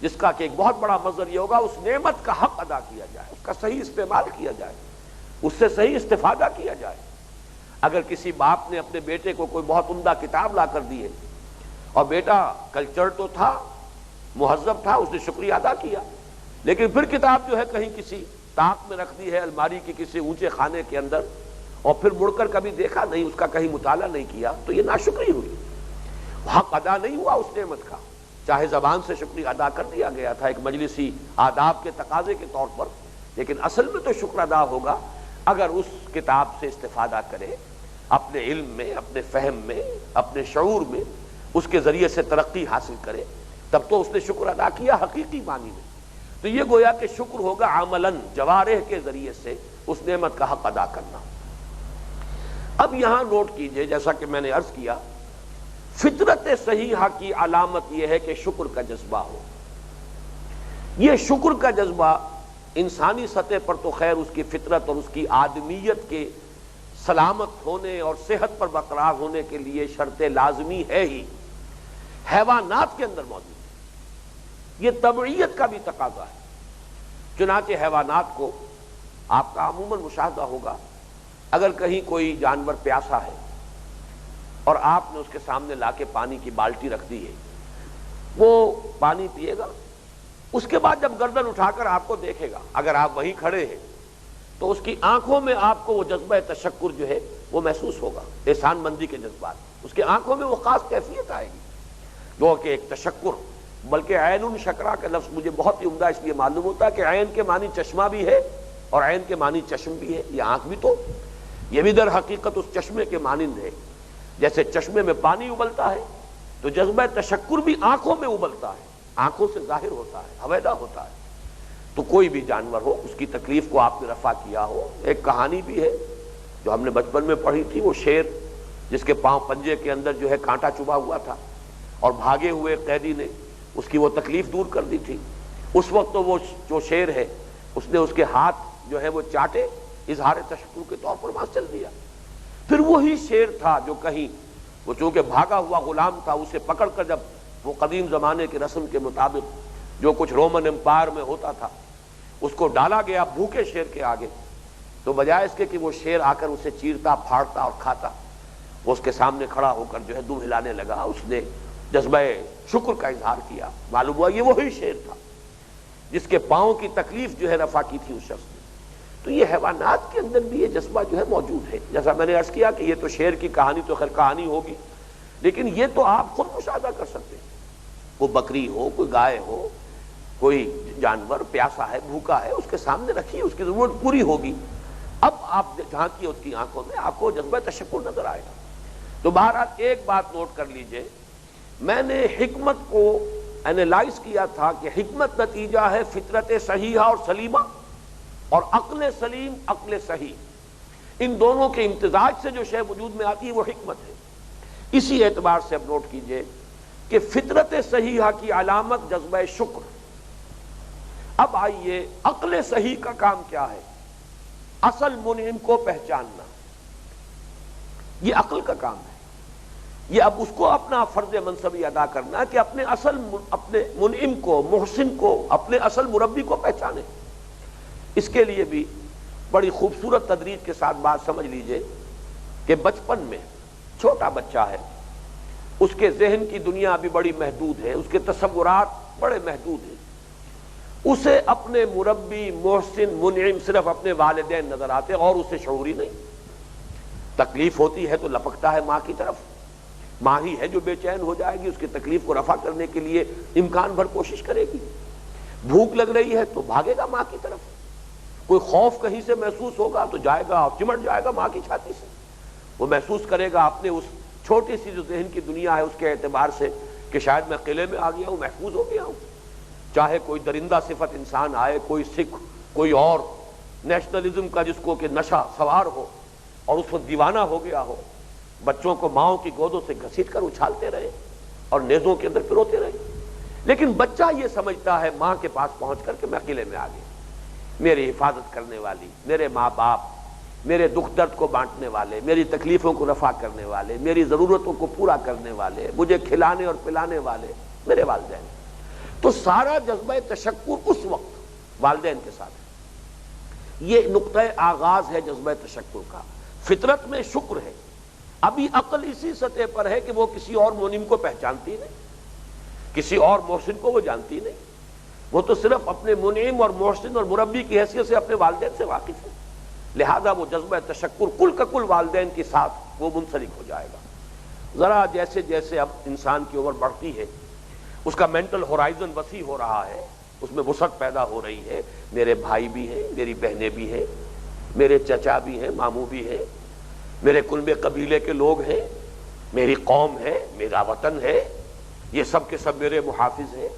جس کا کہ ایک بہت بڑا مظہر یہ ہوگا اس نعمت کا حق ادا کیا جائے، اس کا صحیح استعمال کیا جائے، اس سے صحیح استفادہ کیا جائے. اگر کسی باپ نے اپنے بیٹے کو کوئی بہت عمدہ کتاب لا کر دی ہے اور بیٹا کلچر تو تھا، مہذب تھا، اس نے شکریہ ادا کیا، لیکن پھر کتاب جو ہے کہیں کسی طاق میں رکھ دی ہے الماری کی کسی اونچے خانے کے اندر، اور پھر مڑ کر کبھی دیکھا نہیں، اس کا کہیں مطالعہ نہیں کیا، تو یہ ناشکری ہوئی، حق ادا نہیں ہوا اس نعمت کا. چاہے زبان سے شکریہ ادا کر دیا گیا تھا ایک مجلسی آداب کے تقاضے کے طور پر، لیکن اصل میں تو شکر ادا ہوگا اگر اس کتاب سے استفادہ کرے، اپنے علم میں، اپنے فہم میں، اپنے شعور میں اس کے ذریعے سے ترقی حاصل کرے، تب تو اس نے شکر ادا کیا حقیقی معنی میں. تو یہ گویا کہ شکر ہوگا عملاً جوارح کے ذریعے سے اس نعمت کا حق ادا کرنا. اب یہاں نوٹ کیجئے، جیسا کہ میں نے عرض کیا، فطرت صحیحہ کی علامت یہ ہے کہ شکر کا جذبہ ہو. یہ شکر کا جذبہ انسانی سطح پر تو خیر اس کی فطرت اور اس کی آدمیت کے سلامت ہونے اور صحت پر برقرار ہونے کے لیے شرط لازمی ہے ہی، حیوانات کے اندر موجود ہے، یہ طبعیت کا بھی تقاضا ہے. چنانچہ حیوانات کو آپ کا عموماً مشاہدہ ہوگا، اگر کہیں کوئی جانور پیاسا ہے اور آپ نے اس کے سامنے لا کے پانی کی بالٹی رکھ دی ہے، وہ پانی پیے گا، اس کے بعد جب گردن اٹھا کر آپ کو دیکھے گا، اگر آپ وہیں کھڑے ہیں تو اس کی آنکھوں میں آپ کو وہ جذبہ تشکر جو ہے وہ محسوس ہوگا، احسان مندی کے جذبات، اس کی آنکھوں میں وہ خاص کیفیت آئے گی جو کہ ایک تشکر. بلکہ عین شکرا کا لفظ مجھے بہت ہی عمدہ اس لیے معلوم ہوتا ہے کہ عین کے معنی چشمہ بھی ہے اور عین کے معنی چشم بھی ہے، یہ آنکھ بھی، تو یہ بھی در حقیقت اس چشمے کے مانند ہے. جیسے چشمے میں پانی ابلتا ہے تو جذبہ تشکر بھی آنکھوں میں ابلتا ہے، آنکھوں سے ظاہر ہوتا ہے، حویدا ہوتا ہے. تو کوئی بھی جانور ہو، اس کی تکلیف کو آپ نے رفع کیا ہو. ایک کہانی بھی ہے جو ہم نے بچپن میں پڑھی تھی، وہ شیر جس کے پاؤں پنجے کے اندر جو ہے کانٹا چبھا ہوا تھا اور بھاگے ہوئے قیدی نے اس کی وہ تکلیف دور کر دی تھی. اس وقت تو وہ جو شیر ہے اس نے اس کے ہاتھ جو ہے وہ چاٹے، اظہار تشکر کے طور پر وہاں چل دیا۔ پھر وہی شیر تھا جو کہیں وہ چونکہ بھاگا ہوا غلام تھا، اسے پکڑ کر جب وہ قدیم زمانے کے رسم کے مطابق جو کچھ رومن امپائر میں ہوتا تھا اس کو ڈالا گیا بھوکے شیر کے آگے، تو بجائے اس کے کہ وہ شیر آ کر اسے چیرتا پھاڑتا اور کھاتا، وہ اس کے سامنے کھڑا ہو کر جو ہے دم ہلانے لگا، اس نے جذبہ شکر کا اظہار کیا۔ معلوم ہوا یہ وہی شیر تھا جس کے پاؤں کی تکلیف جو ہے رفع کی تھی اس شخص نے۔ تو یہ حیوانات کے اندر بھی یہ جذبہ جو ہے موجود ہے۔ جیسا میں نے عرض کیا کہ یہ تو شیر کی کہانی تو خیر کہانی ہوگی، لیکن یہ تو آپ خود مشاہدہ کر سکتے ہیں۔ وہ بکری ہو، کوئی گائے ہو، کوئی جانور پیاسا ہے، بھوکا ہے، اس کے سامنے رکھیے، اس کی ضرورت پوری ہوگی۔ اب آپ جھانکیے اس کی آنکھوں میں، آپ کو جذبہ تشکر نظر آئے گا۔ تو بہرحال ایک بات نوٹ کر لیجئے، میں نے حکمت کو اینالائز کیا تھا کہ حکمت نتیجہ ہے فطرت صحیحہ اور سلیمہ، اور عقل سلیم عقل صحیح، ان دونوں کے امتزاج سے جو شے وجود میں آتی ہے وہ حکمت ہے۔ اسی اعتبار سے اب نوٹ کیجئے کہ فطرت صحیحہ کی علامت جذبہ شکر۔ اب آئیے عقل صحیح کا کام کیا ہے؟ اصل منعم کو پہچاننا، یہ عقل کا کام ہے۔ یہ اب اس کو اپنا فرض منصبی ادا کرنا کہ اپنے منعم کو، محسن کو، اپنے اصل مربی کو پہچانے۔ اس کے لیے بھی بڑی خوبصورت تدریج کے ساتھ بات سمجھ لیجئے کہ بچپن میں چھوٹا بچہ ہے، اس کے ذہن کی دنیا بھی بڑی محدود ہے، اس کے تصورات بڑے محدود ہیں، اسے اپنے مربی، محسن، منعم صرف اپنے والدین نظر آتے اور اسے شعوری نہیں۔ تکلیف ہوتی ہے تو لپکتا ہے ماں کی طرف، ماں ہی ہے جو بے چین ہو جائے گی، اس کی تکلیف کو رفع کرنے کے لیے امکان بھر کوشش کرے گی۔ بھوک لگ رہی ہے تو بھاگے گا ماں کی طرف، کوئی خوف کہیں سے محسوس ہوگا تو جائے گا اور چمٹ جائے گا ماں کی چھاتی سے، وہ محسوس کرے گا اپنے اس چھوٹی سی جو ذہن کی دنیا ہے اس کے اعتبار سے کہ شاید میں قلعے میں آ گیا ہوں، محفوظ ہو گیا ہوں۔ چاہے کوئی درندہ صفت انسان آئے، کوئی سکھ، کوئی اور نیشنلزم کا جس کو کہ نشہ سوار ہو اور اس وقت دیوانہ ہو گیا ہو، بچوں کو ماؤں کی گودوں سے گھسیٹ کر اچھالتے رہے اور نیزوں کے اندر پروتے رہے، لیکن بچہ یہ سمجھتا ہے ماں کے پاس پہنچ کر کہ میں قلعے میں آ گیا، میری حفاظت کرنے والی، میرے ماں باپ، میرے دکھ درد کو بانٹنے والے، میری تکلیفوں کو رفع کرنے والے، میری ضرورتوں کو پورا کرنے والے، مجھے کھلانے اور پلانے والے میرے والدین۔ تو سارا جذبہ تشکر اس وقت والدین کے ساتھ ہے۔ یہ نقطہ آغاز ہے جذبہ تشکر کا۔ فطرت میں شکر ہے، ابھی عقل اسی سطح پر ہے کہ وہ کسی اور منعم کو پہچانتی نہیں، کسی اور محسن کو وہ جانتی نہیں، وہ تو صرف اپنے منعم اور محسن اور مربی کی حیثیت سے اپنے والدین سے واقف ہے، لہذا وہ جذبہ تشکر کل کا کل والدین کے ساتھ وہ منسلک ہو جائے گا۔ ذرا جیسے جیسے اب انسان کی عمر بڑھتی ہے، اس کا مینٹل ہورائزن وسیع ہو رہا ہے، اس میں وسعت پیدا ہو رہی ہے، میرے بھائی بھی ہیں، میری بہنیں بھی ہیں، میرے چچا بھی ہیں، ماموں بھی ہیں، میرے کنبے قبیلے کے لوگ ہیں، میری قوم ہے، میرا وطن ہے، یہ سب کے سب میرے محافظ ہیں،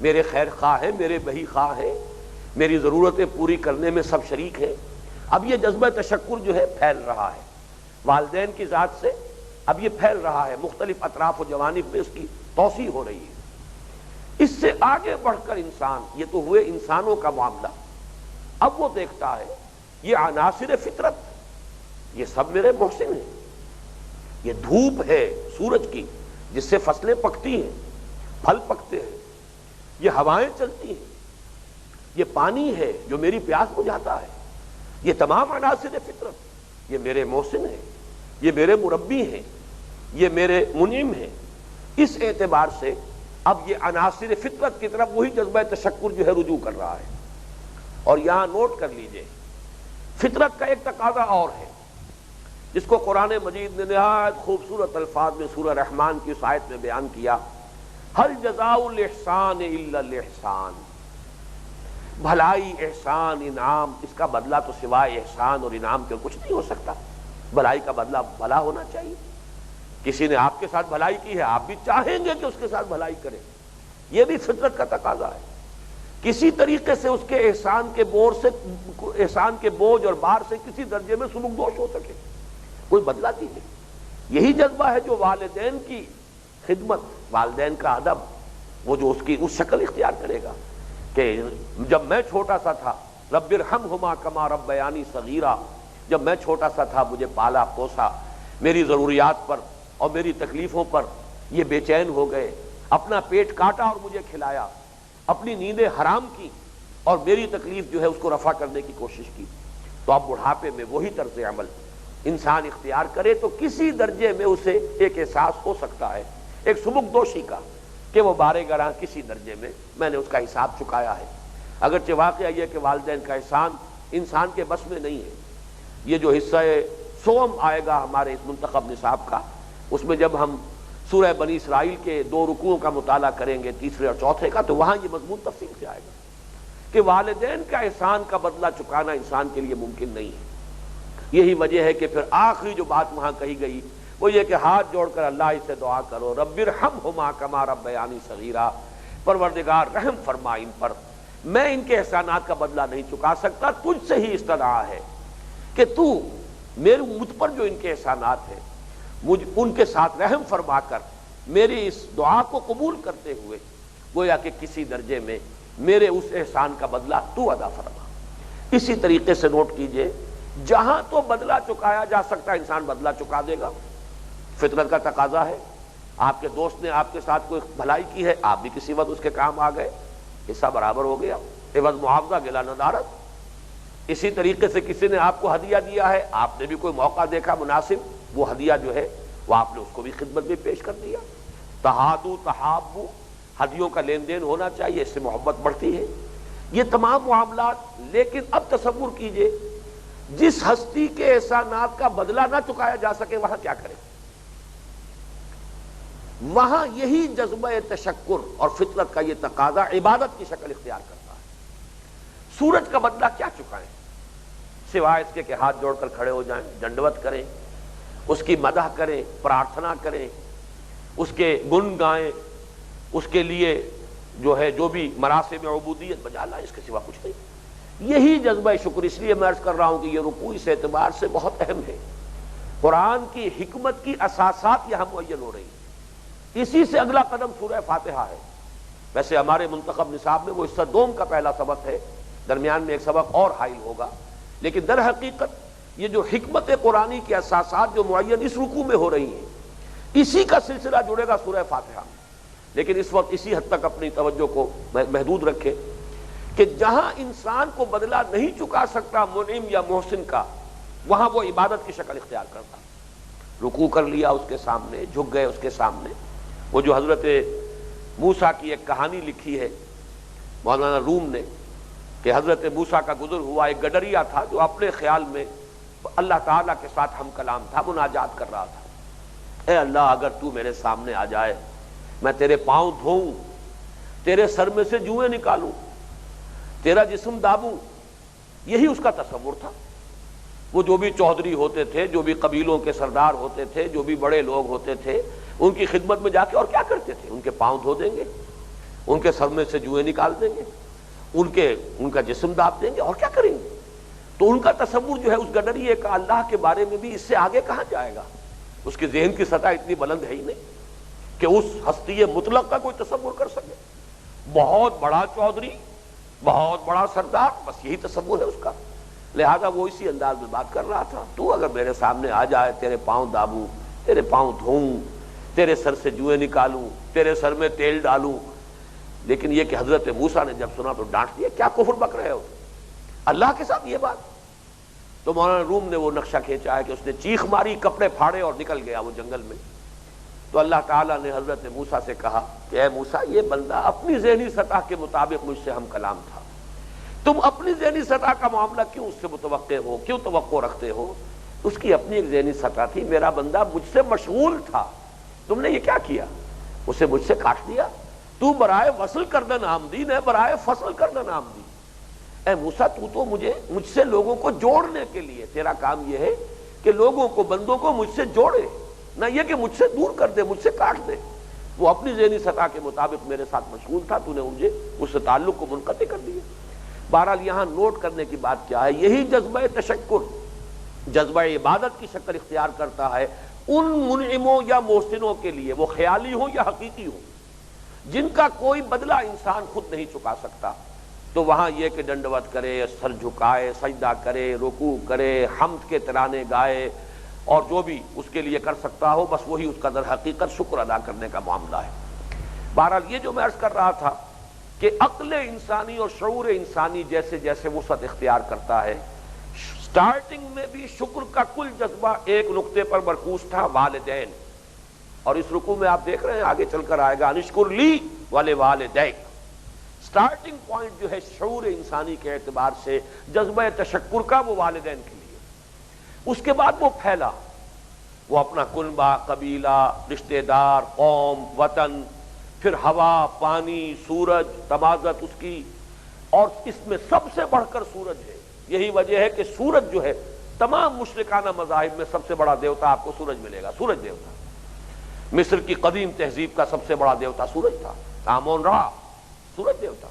میرے خیر خواہ ہیں، میرے بہی خواہ ہیں، میری ضرورتیں پوری کرنے میں سب شریک ہیں۔ اب یہ جذبہ تشکر جو ہے پھیل رہا ہے والدین کی ذات سے، اب یہ پھیل رہا ہے، مختلف اطراف و جوانب میں اس کی توسیع ہو رہی ہے۔ اس سے آگے بڑھ کر انسان، یہ تو ہوئے انسانوں کا معاملہ، اب وہ دیکھتا ہے یہ عناصر فطرت، یہ سب میرے محسن ہیں، یہ دھوپ ہے سورج کی جس سے فصلیں پکتی ہیں، پھل پکتے ہیں، یہ ہوائیں چلتی ہیں، یہ پانی ہے جو میری پیاس بجھاتا ہے، یہ تمام عناصر فطرت یہ میرے محسن ہیں، یہ میرے مربی ہیں، یہ میرے منعم ہیں۔ اس اعتبار سے اب یہ عناصر فطرت کی طرف وہی جذبہ تشکر جو ہے رجوع کر رہا ہے۔ اور یہاں نوٹ کر لیجئے، فطرت کا ایک تقاضا اور ہے جس کو قرآن مجید نے نہایت خوبصورت الفاظ میں سورہ رحمان کی اس آیت میں بیان کیا، ہل جزاء الاحسان الا الاحسان، بھلائی، احسان، انعام، اس کا بدلہ تو سوائے احسان اور انعام کے کچھ نہیں ہو سکتا۔ بھلائی کا بدلہ بھلا ہونا چاہیے، کسی نے آپ کے ساتھ بھلائی کی ہے، آپ بھی چاہیں گے کہ اس کے ساتھ بھلائی کریں، یہ بھی فطرت کا تقاضا ہے۔ کسی طریقے سے اس کے احسان کے بوجھ اور بار سے کسی درجے میں سلوک دوش ہو سکے، کوئی بدلہ دیجیے۔ یہی جذبہ ہے جو والدین کی خدمت، والدین کا ادب، وہ جو اس کی اس شکل اختیار کرے گا کہ جب میں چھوٹا سا تھا رب ارحمہما کما ربیانی صغیرا، جب میں چھوٹا سا تھا مجھے پالا پوسا، میری ضروریات پر اور میری تکلیفوں پر یہ بے چین ہو گئے، اپنا پیٹ کاٹا اور مجھے کھلایا، اپنی نیندیں حرام کی اور میری تکلیف جو ہے اس کو رفع کرنے کی کوشش کی۔ تو اب بڑھاپے میں وہی طرز عمل انسان اختیار کرے تو کسی درجے میں اسے ایک احساس ہو سکتا ہے، ایک سبک دوشی کا، کہ وہ بارے گراں کسی درجے میں میں نے اس کا حساب چکایا ہے۔ اگرچہ واقعہ یہ کہ والدین کا احسان انسان کے بس میں نہیں ہے۔ یہ جو حصہ سوم آئے گا ہمارے اس منتخب نصاب کا، اس میں جب ہم سورہ بنی اسرائیل کے 2 رکوعوں کا مطالعہ کریں گے، تیسرے اور چوتھے کا، تو وہاں یہ مضمون تفصیل سے آئے گا کہ والدین کا احسان کا بدلہ چکانا انسان کے لیے ممکن نہیں ہے۔ یہی وجہ ہے کہ پھر آخری جو بات وہاں کہی گئی وہ یہ کہ ہاتھ جوڑ کر اللہ سے دعا کرو، رب ارحمہما کما ربیانی صغیرا، پروردگار رحم فرما ان پر، میں ان کے احسانات کا بدلہ نہیں چکا سکتا، تجھ سے ہی استدعا ہے کہ تو مجھ پر جو ان کے احسانات ہیں ان کے ساتھ رحم فرما کر میری اس دعا کو قبول کرتے ہوئے گویا کہ کسی درجے میں میرے اس احسان کا بدلہ تو ادا فرما۔ اسی طریقے سے نوٹ کیجئے، جہاں تو بدلہ چکایا جا سکتا ہے انسان بدلہ چکا دے گا، فطرت کا تقاضا ہے۔ آپ کے دوست نے آپ کے ساتھ کوئی بھلائی کی ہے، آپ بھی کسی وقت اس کے کام آ گئے، حصہ برابر ہو گیا، عوض معاوضہ گلا ندارت۔ اسی طریقے سے کسی نے آپ کو ہدیہ دیا ہے، آپ نے بھی کوئی موقع دیکھا مناسب، وہ ہدیہ جو ہے وہ آپ نے اس کو بھی خدمت میں پیش کر دیا۔ تہادو تحابو، ہدیوں کا لین دین ہونا چاہیے، اس سے محبت بڑھتی ہے۔ یہ تمام معاملات، لیکن اب تصور کیجئے جس ہستی کے احسانات کا بدلہ نہ چکایا جا سکے وہاں کیا کریں؟ وہاں یہی جذبہ تشکر اور فطرت کا یہ تقاضا عبادت کی شکل اختیار کرتا ہے۔ سورج کا بدلہ کیا چکائیں سوائے اس کے کہ ہاتھ جوڑ کر کھڑے ہو جائیں، ڈنڈوت کریں، اس کی مدح کریں، پرارتھنا کریں، اس کے گن گائیں، اس کے لیے جو ہے جو بھی مراسم عبودیت بجا لائیں، اس کے سوا کچھ نہیں۔ یہی جذبہ شکر، اس لیے میں عرض کر رہا ہوں کہ یہ رکوع اس اعتبار سے بہت اہم ہے، قرآن کی حکمت کی اساسات یہاں معین ہو رہی ہیں۔ اسی سے اگلا قدم سورہ فاتحہ ہے۔ ویسے ہمارے منتخب نصاب میں وہ حصہ دوم کا پہلا سبق ہے، درمیان میں ایک سبق اور حائل ہوگا، لیکن در حقیقت یہ جو حکمت قرآنی کے اساسات جو معین اس رکوع میں ہو رہی ہیں، اسی کا سلسلہ جڑے گا سورہ فاتحہ۔ لیکن اس وقت اسی حد تک اپنی توجہ کو محدود رکھے کہ جہاں انسان کو بدلہ نہیں چکا سکتا منعم یا محسن کا، وہاں وہ عبادت کی شکل اختیار کرتا۔ رکوع کر لیا اس کے سامنے، جھک گئے اس کے سامنے۔ وہ جو حضرت موسیٰ کی ایک کہانی لکھی ہے مولانا روم نے کہ حضرت موسیٰ کا گزر ہوا ایک گڈریا تھا جو اپنے خیال میں اللہ تعالیٰ کے ساتھ ہم کلام تھا، مناجات کر رہا تھا۔ اے اللہ، اگر تو میرے سامنے آ جائے، میں تیرے پاؤں دھوؤں، تیرے سر میں سے جوئیں نکالوں، تیرا جسم دابوں۔ یہی اس کا تصور تھا۔ وہ جو بھی چودھری ہوتے تھے، جو بھی قبیلوں کے سردار ہوتے تھے، جو بھی بڑے لوگ ہوتے تھے، ان کی خدمت میں جا کے اور کیا کرتے تھے؟ ان کے پاؤں دھو دیں گے، ان کے سر میں سے جوئیں نکال دیں گے، ان کا جسم داب دیں گے، اور کیا کریں گے؟ تو ان کا تصور جو ہے اس گڈریے کا اللہ کے بارے میں بھی اس سے آگے کہاں جائے گا؟ اس کے ذہن کی سطح اتنی بلند ہے ہی نہیں کہ اس ہستی مطلق کا کوئی تصور کر سکے۔ بہت بڑا چودھری، بہت بڑا سردار، بس یہی تصور ہے اس کا۔ لہذا وہ اسی انداز میں بات کر رہا تھا، تو اگر میرے سامنے آ جائے، تیرے پاؤں دابوں، تیرے پاؤں دھوؤں، تیرے سر سے جوئیں نکالوں، تیرے سر میں تیل ڈالوں۔ لیکن یہ کہ حضرت موسیٰ نے جب سنا تو ڈانٹ دیا، کیا کفر بک رہے ہو اللہ کے ساتھ یہ بات؟ تو مولانا روم نے وہ نقشہ کھینچا ہے کہ اس نے چیخ ماری، کپڑے پھاڑے اور نکل گیا وہ جنگل میں۔ تو اللہ تعالیٰ نے حضرت موسیٰ سے کہا کہ اے موسیٰ، یہ بندہ اپنی ذہنی سطح کے مطابق مجھ سے ہم کلام تھا، تم اپنی ذہنی سطح کا معاملہ کیوں اس سے متوقع ہو، کیوں توقع رکھتے ہو؟ اس کی اپنی ایک ذہنی سطح تھی، میرا بندہ مجھ سے مشغول تھا، تم نے یہ کیا کیا؟ اسے مجھ سے کاٹ دیا۔ تو برائے وصل کردن آمدین ہے، برائے فصل کردن آمدین۔ اے موسیٰ، تو تو مجھ سے لوگوں کو جوڑنے کے لیے، تیرا کام یہ ہے کہ لوگوں کو، بندوں کو مجھ سے جوڑے، نہ یہ کہ مجھ سے دور کر دے، مجھ سے کاٹ دے۔ وہ اپنی ذہنی سطح کے مطابق میرے ساتھ مشغول تھا، تو نے مجھے اس سے تعلق کو منقطع کر دیا۔ بہرحال یہاں نوٹ کرنے کی بات کیا ہے، یہی جذبہ تشکر، جذبہ عبادت کی شکل اختیار کرتا ہے ان منعموں یا محسنوں کے لیے، وہ خیالی ہوں یا حقیقی ہوں، جن کا کوئی بدلہ انسان خود نہیں چکا سکتا، تو وہاں یہ کہ ڈنڈوت کرے، سر جھکائے، سجدہ کرے، رکوع کرے، حمد کے ترانے گائے، اور جو بھی اس کے لیے کر سکتا ہو بس وہی اس کا در حقیقت شکر ادا کرنے کا معاملہ ہے۔ بہرحال یہ جو میں عرض کر رہا تھا کہ عقل انسانی اور شعور انسانی جیسے جیسے وسعت اختیار کرتا ہے، سٹارٹنگ میں بھی شکر کا کل جذبہ ایک نقطے پر مرکوز تھا، والدین، اور اس رکوع میں آپ دیکھ رہے ہیں آگے چل کر آئے گا انشکر لی ولوالدیک۔ سٹارٹنگ پوائنٹ جو ہے شعور انسانی کے اعتبار سے جذبہ تشکر کا وہ والدین کے لیے، اس کے بعد وہ پھیلا، وہ اپنا کنبہ، قبیلہ، رشتہ دار، قوم، وطن، پھر ہوا، پانی، سورج، تمازت اس کی، اور اس میں سب سے بڑھ کر سورج ہے۔ یہی وجہ ہے کہ سورج جو ہے تمام مشرکانہ مذاہب میں سب سے بڑا دیوتا آپ کو سورج ملے گا، سورج دیوتا۔ مصر کی قدیم تہذیب کا سب سے بڑا دیوتا سورج تھا، آمون را، سورج دیوتا۔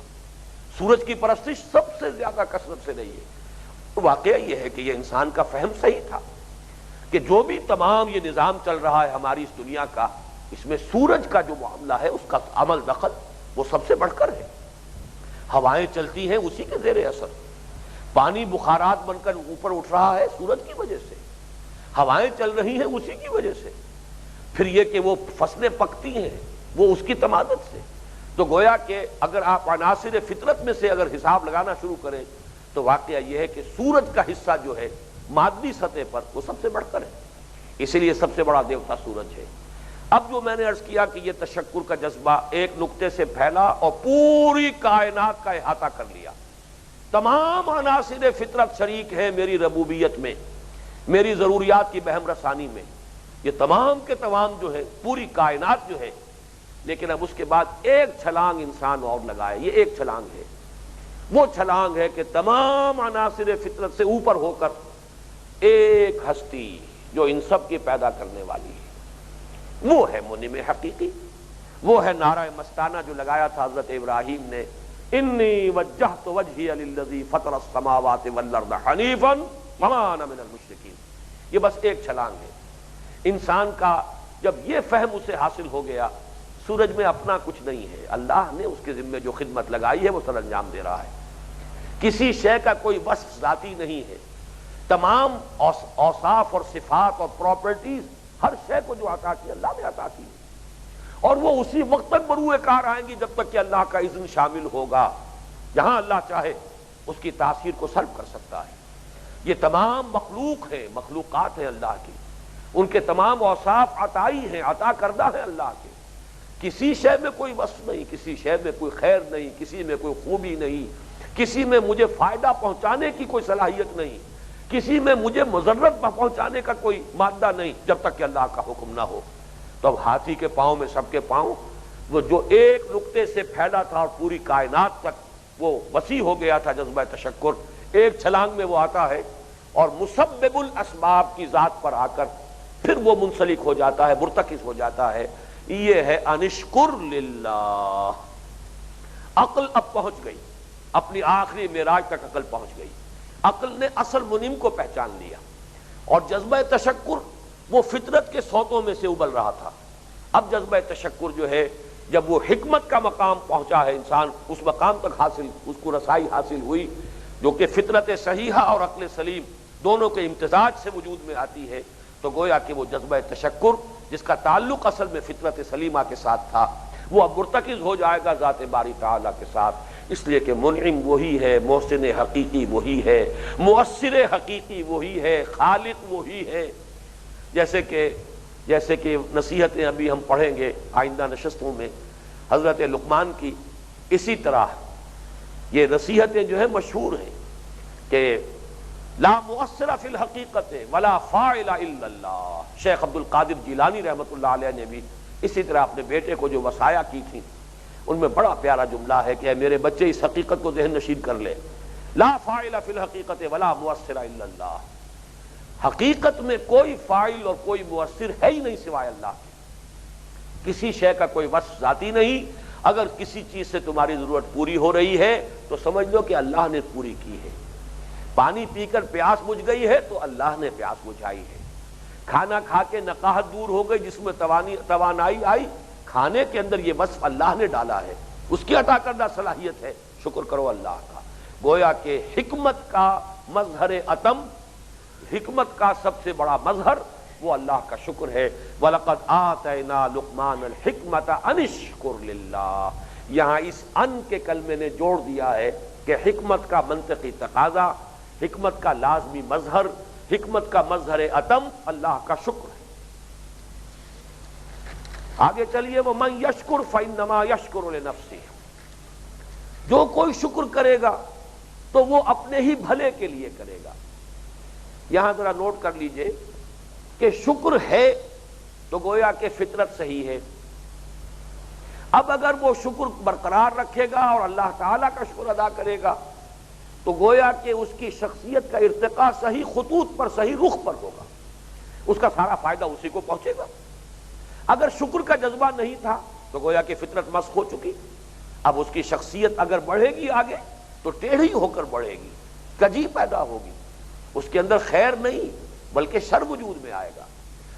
سورج کی پرستش سب سے زیادہ کثرت سے رہی ہے۔ واقعہ یہ ہے کہ یہ انسان کا فہم صحیح تھا کہ جو بھی تمام یہ نظام چل رہا ہے ہماری اس دنیا کا، اس میں سورج کا جو معاملہ ہے اس کا عمل دخل وہ سب سے بڑھ کر ہے۔ ہوائیں چلتی ہیں اسی کے زیر اثر، پانی بخارات بن کر اوپر اٹھ رہا ہے سورج کی وجہ سے، ہوائیں چل رہی ہیں اسی کی وجہ سے، پھر یہ کہ وہ فصلیں پکتی ہیں وہ اس کی تمادت سے۔ تو گویا کہ اگر آپ عناصر فطرت میں سے اگر حساب لگانا شروع کریں تو واقعہ یہ ہے کہ سورج کا حصہ جو ہے مادی سطح پر وہ سب سے بڑھ کر ہے، اسی لیے سب سے بڑا دیوتا سورج ہے۔ اب جو میں نے عرض کیا کہ یہ تشکر کا جذبہ ایک نقطے سے پھیلا اور پوری کائنات کا احاطہ کر لیا، تمام عناصر فطرت شریک ہیں میری ربوبیت میں، میری ضروریات کی بہم رسانی میں، یہ تمام کے تمام جو ہے پوری کائنات جو ہے۔ لیکن اب اس کے بعد ایک چھلانگ انسان اور لگائے، یہ ایک چھلانگ ہے، وہ چھلانگ ہے کہ تمام عناصر فطرت سے اوپر ہو کر ایک ہستی جو ان سب کی پیدا کرنے والی ہے، وہ ہے منعم حقیقی، وہ ہے نعرہ مستانہ جو لگایا تھا حضرت ابراہیم نے، انی وجہت وجہی للذی فطر السماوات والارض حنیفا وما انا من المشرکین۔ یہ بس ایک چھلانگ ہے۔ انسان کا جب یہ فہم اسے حاصل ہو گیا، سورج میں اپنا کچھ نہیں ہے، اللہ نے اس کے ذمہ جو خدمت لگائی ہے وہ سر انجام دے رہا ہے، کسی شے کا کوئی وصف ذاتی نہیں ہے، تمام اوصاف اور صفات اور پراپرٹیز ہر شے کو جو عطا کی اللہ نے عطا کی، اور وہ اسی وقت تک بروئے کار آئیں گی جب تک کہ اللہ کا اذن شامل ہوگا، جہاں اللہ چاہے اس کی تاثیر کو سلب کر سکتا ہے۔ یہ تمام مخلوق ہیں، مخلوقات ہیں اللہ کی، ان کے تمام اوصاف عطائی ہیں، عطا کردہ ہیں اللہ کے، کسی شے میں کوئی وصف نہیں، کسی شے میں کوئی خیر نہیں، کسی میں کوئی خوبی نہیں، کسی میں مجھے فائدہ پہنچانے کی کوئی صلاحیت نہیں، کسی میں مجھے مضرت پہنچانے کا کوئی مادہ نہیں جب تک کہ اللہ کا حکم نہ ہو۔ تو اب ہاتھی کے پاؤں میں سب کے پاؤں، وہ جو ایک نقطے سے پھیلا تھا اور پوری کائنات تک وہ وسیع ہو گیا تھا جذبہ تشکر، ایک چھلانگ میں وہ آتا ہے اور مسبب الاسباب کی ذات پر آ کر پھر وہ منسلک ہو جاتا ہے، مرتکز ہو جاتا ہے۔ یہ ہے انشکر للہ۔ عقل اب پہنچ گئی، اپنی آخری معراج تک عقل پہنچ گئی، عقل نے اصل منعم کو پہچان لیا، اور جذبہ تشکر وہ فطرت کے صوتوں میں سے ابل رہا تھا۔ اب جذبہ تشکر جو ہے جب وہ حکمت کا مقام پہنچا ہے، انسان اس مقام تک حاصل، اس کو رسائی حاصل ہوئی جو کہ فطرت صحیحہ اور عقل سلیم دونوں کے امتزاج سے وجود میں آتی ہے، تو گویا کہ وہ جذبہ تشکر جس کا تعلق اصل میں فطرت سلیمہ کے ساتھ تھا وہ اب مرتکز ہو جائے گا ذات باری تعالیٰ کے ساتھ، اس لیے کہ منعم وہی ہے، محسن حقیقی وہی ہے، مؤثر حقیقی وہی ہے، خالق وہی ہے۔ جیسے کہ نصیحتیں ابھی ہم پڑھیں گے آئندہ نشستوں میں حضرت لقمان کی، اسی طرح یہ نصیحتیں جو ہیں مشہور ہیں کہ لا مؤثر فی الحقیقت ولا فاعل الا اللہ۔ شیخ عبد القادر جیلانی رحمۃ اللہ علیہ نے بھی اسی طرح اپنے بیٹے کو جو وصایا کی تھی ان میں بڑا پیارا جملہ ہے کہ اے میرے بچے اس حقیقت کو ذہن نشین کر لے، لا فاعل فی الحقیقت ولا مؤثر الا اللہ، حقیقت میں کوئی فاعل اور کوئی مؤثر ہے ہی نہیں سوائے اللہ کے، کسی شے کا کوئی وصف ذاتی نہیں۔ اگر کسی چیز سے تمہاری ضرورت پوری ہو رہی ہے تو سمجھ لو کہ اللہ نے پوری کی ہے، پانی پی کر پیاس بجھ گئی ہے تو اللہ نے پیاس بجھائی ہے، کھانا کھا کے نقاہت دور ہو گئی، جس میں توانائی آئی، کھانے کے اندر یہ وصف اللہ نے ڈالا ہے، اس کی عطا کردہ صلاحیت ہے شکر کرو اللہ کا۔ گویا کہ حکمت کا مظہر اتم، حکمت کا سب سے بڑا مظہر وہ اللہ کا شکر ہے۔ وَلَقَدْ آتَيْنَا لُقْمَانَ الْحِكْمَةَ أَنِ اشْكُرْ لِلَّهِ، یہاں اس ان کے کلمے نے جوڑ دیا ہے کہ حکمت کا منطقی تقاضا، حکمت کا لازمی مظہر، حکمت کا مظہر اتم اللہ کا شکر ہے۔ آگے چلیے، وَمَنْ يَشْكُرْ فَإِنَّمَا يَشْكُرُ لِنَفْسِهِ، جو کوئی شکر کرے گا تو وہ اپنے ہی بھلے کے لیے کرے گا۔ یہاں ذرا نوٹ کر لیجئے کہ شکر ہے تو گویا کہ فطرت صحیح ہے۔ اب اگر وہ شکر برقرار رکھے گا اور اللہ تعالیٰ کا شکر ادا کرے گا تو گویا کہ اس کی شخصیت کا ارتقاء صحیح خطوط پر، صحیح رخ پر ہوگا، اس کا سارا فائدہ اسی کو پہنچے گا۔ اگر شکر کا جذبہ نہیں تھا تو گویا کہ فطرت مسخ ہو چکی، اب اس کی شخصیت اگر بڑھے گی آگے تو ٹیڑھی ہو کر بڑھے گی، کجی پیدا ہوگی، اس کے اندر خیر نہیں بلکہ شر وجود میں آئے گا۔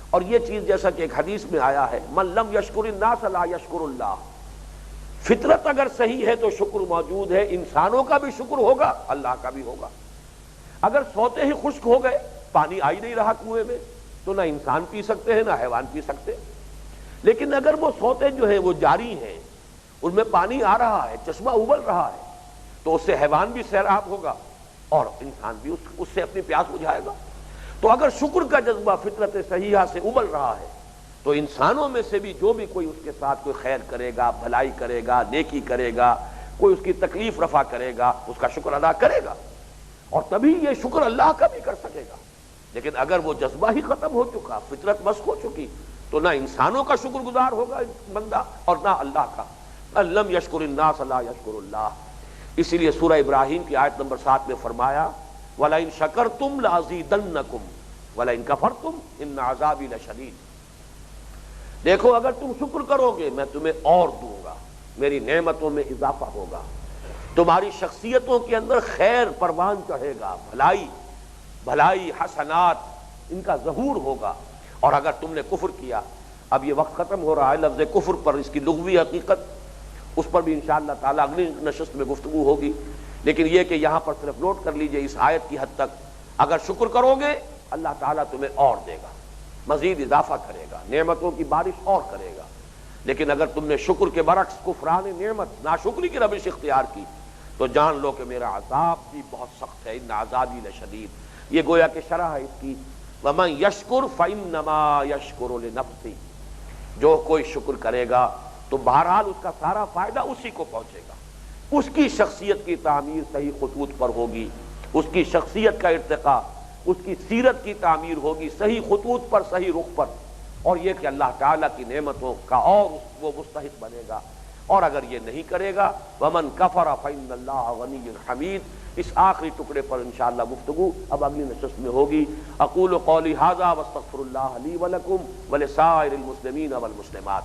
اور یہ چیز جیسا کہ ایک حدیث میں آیا ہے، من لم یشکر الناس لا یشکر اللہ، فطرت اگر صحیح ہے تو شکر موجود ہے، انسانوں کا بھی شکر ہوگا، اللہ کا بھی ہوگا۔ اگر سوتے ہی خشک ہو گئے، پانی آ ہی نہیں رہا کنویں میں، تو نہ انسان پی سکتے ہیں نہ حیوان پی سکتے۔ لیکن اگر وہ سوتے جو ہیں وہ جاری ہیں، ان میں پانی آ رہا ہے، چشمہ ابل رہا ہے، تو اس سے حیوان بھی سیراب ہوگا اور انسان بھی اس سے اپنی پیاس بجھائے گا۔ تو اگر شکر کا جذبہ فطرت صحیحہ سے ابل رہا ہے تو انسانوں میں سے بھی جو بھی کوئی اس کے ساتھ کوئی خیر کرے گا، بھلائی کرے گا، نیکی کرے گا، کوئی اس کی تکلیف رفع کرے گا، اس کا شکر ادا کرے گا، اور تبھی یہ شکر اللہ کا بھی کر سکے گا۔ لیکن اگر وہ جذبہ ہی ختم ہو چکا، فطرت مسخ ہو چکی، تو نہ انسانوں کا شکر گزار ہوگا بندہ اور نہ اللہ کا۔ لم یشکر الناس لا یشکر اللہ۔ اسی لیے سورہ ابراہیم کی آیت نمبر 7 میں فرمایا، وَلَئِن شَكَرْتُمْ لَأَزِيدَنَّكُمْ وَلَئِن كَفَرْتُمْ إِنَّ عَذَابِي لَشَدِيدٌ۔ دیکھو اگر تم شکر کرو گے میں تمہیں اور دوں گا، میری نعمتوں میں اضافہ ہوگا، تمہاری شخصیتوں کے اندر خیر پروان چڑھے گا، بھلائی حسنات ان کا ظہور ہوگا۔ اور اگر تم نے کفر کیا، اب یہ وقت ختم ہو رہا ہے، لفظ کفر پر اس کی لغوی حقیقت اس پر بھی انشاءاللہ تعالیٰ اگلی نشست میں گفتگو ہوگی، لیکن یہ کہ یہاں پر صرف نوٹ کر لیجئے اس آیت کی حد تک، اگر شکر کرو گے اللہ تعالیٰ تمہیں اور دے گا، مزید اضافہ کرے گا، نعمتوں کی بارش اور کرے گا۔ لیکن اگر تم نے شکر کے برعکس کفران نعمت، ناشکری کی روش اختیار کی، تو جان لو کہ میرا عذاب بھی بہت سخت ہے، ان عذابی لشدید۔ یہ گویا کہ شرح ہے اس کی، وَمَن يَشْكُرْ فَإِنَّمَا يَشْكُرُ لِنَفْسِهِ، جو کوئی شکر کرے گا تو بہرحال اس کا سارا فائدہ اسی کو پہنچے گا، اس کی شخصیت کی تعمیر صحیح خطوط پر ہوگی، اس کی شخصیت کا ارتقاء، اس کی سیرت کی تعمیر ہوگی صحیح خطوط پر، صحیح رخ پر، اور یہ کہ اللہ تعالیٰ کی نعمتوں کا اور وہ مستحق بنے گا۔ اور اگر یہ نہیں کرے گا، وَمَن كَفَرَ فَإِنَّ اللَّهَ غَنِيٌّ حَمِيدٌ، اس آخری ٹکڑے پر انشاءاللہ گفتگو اب اگلی نشست میں ہوگی۔ اقول قولی ھذا واستغفر اللہ لی ولکم ولسائر المسلمین والمسلمات۔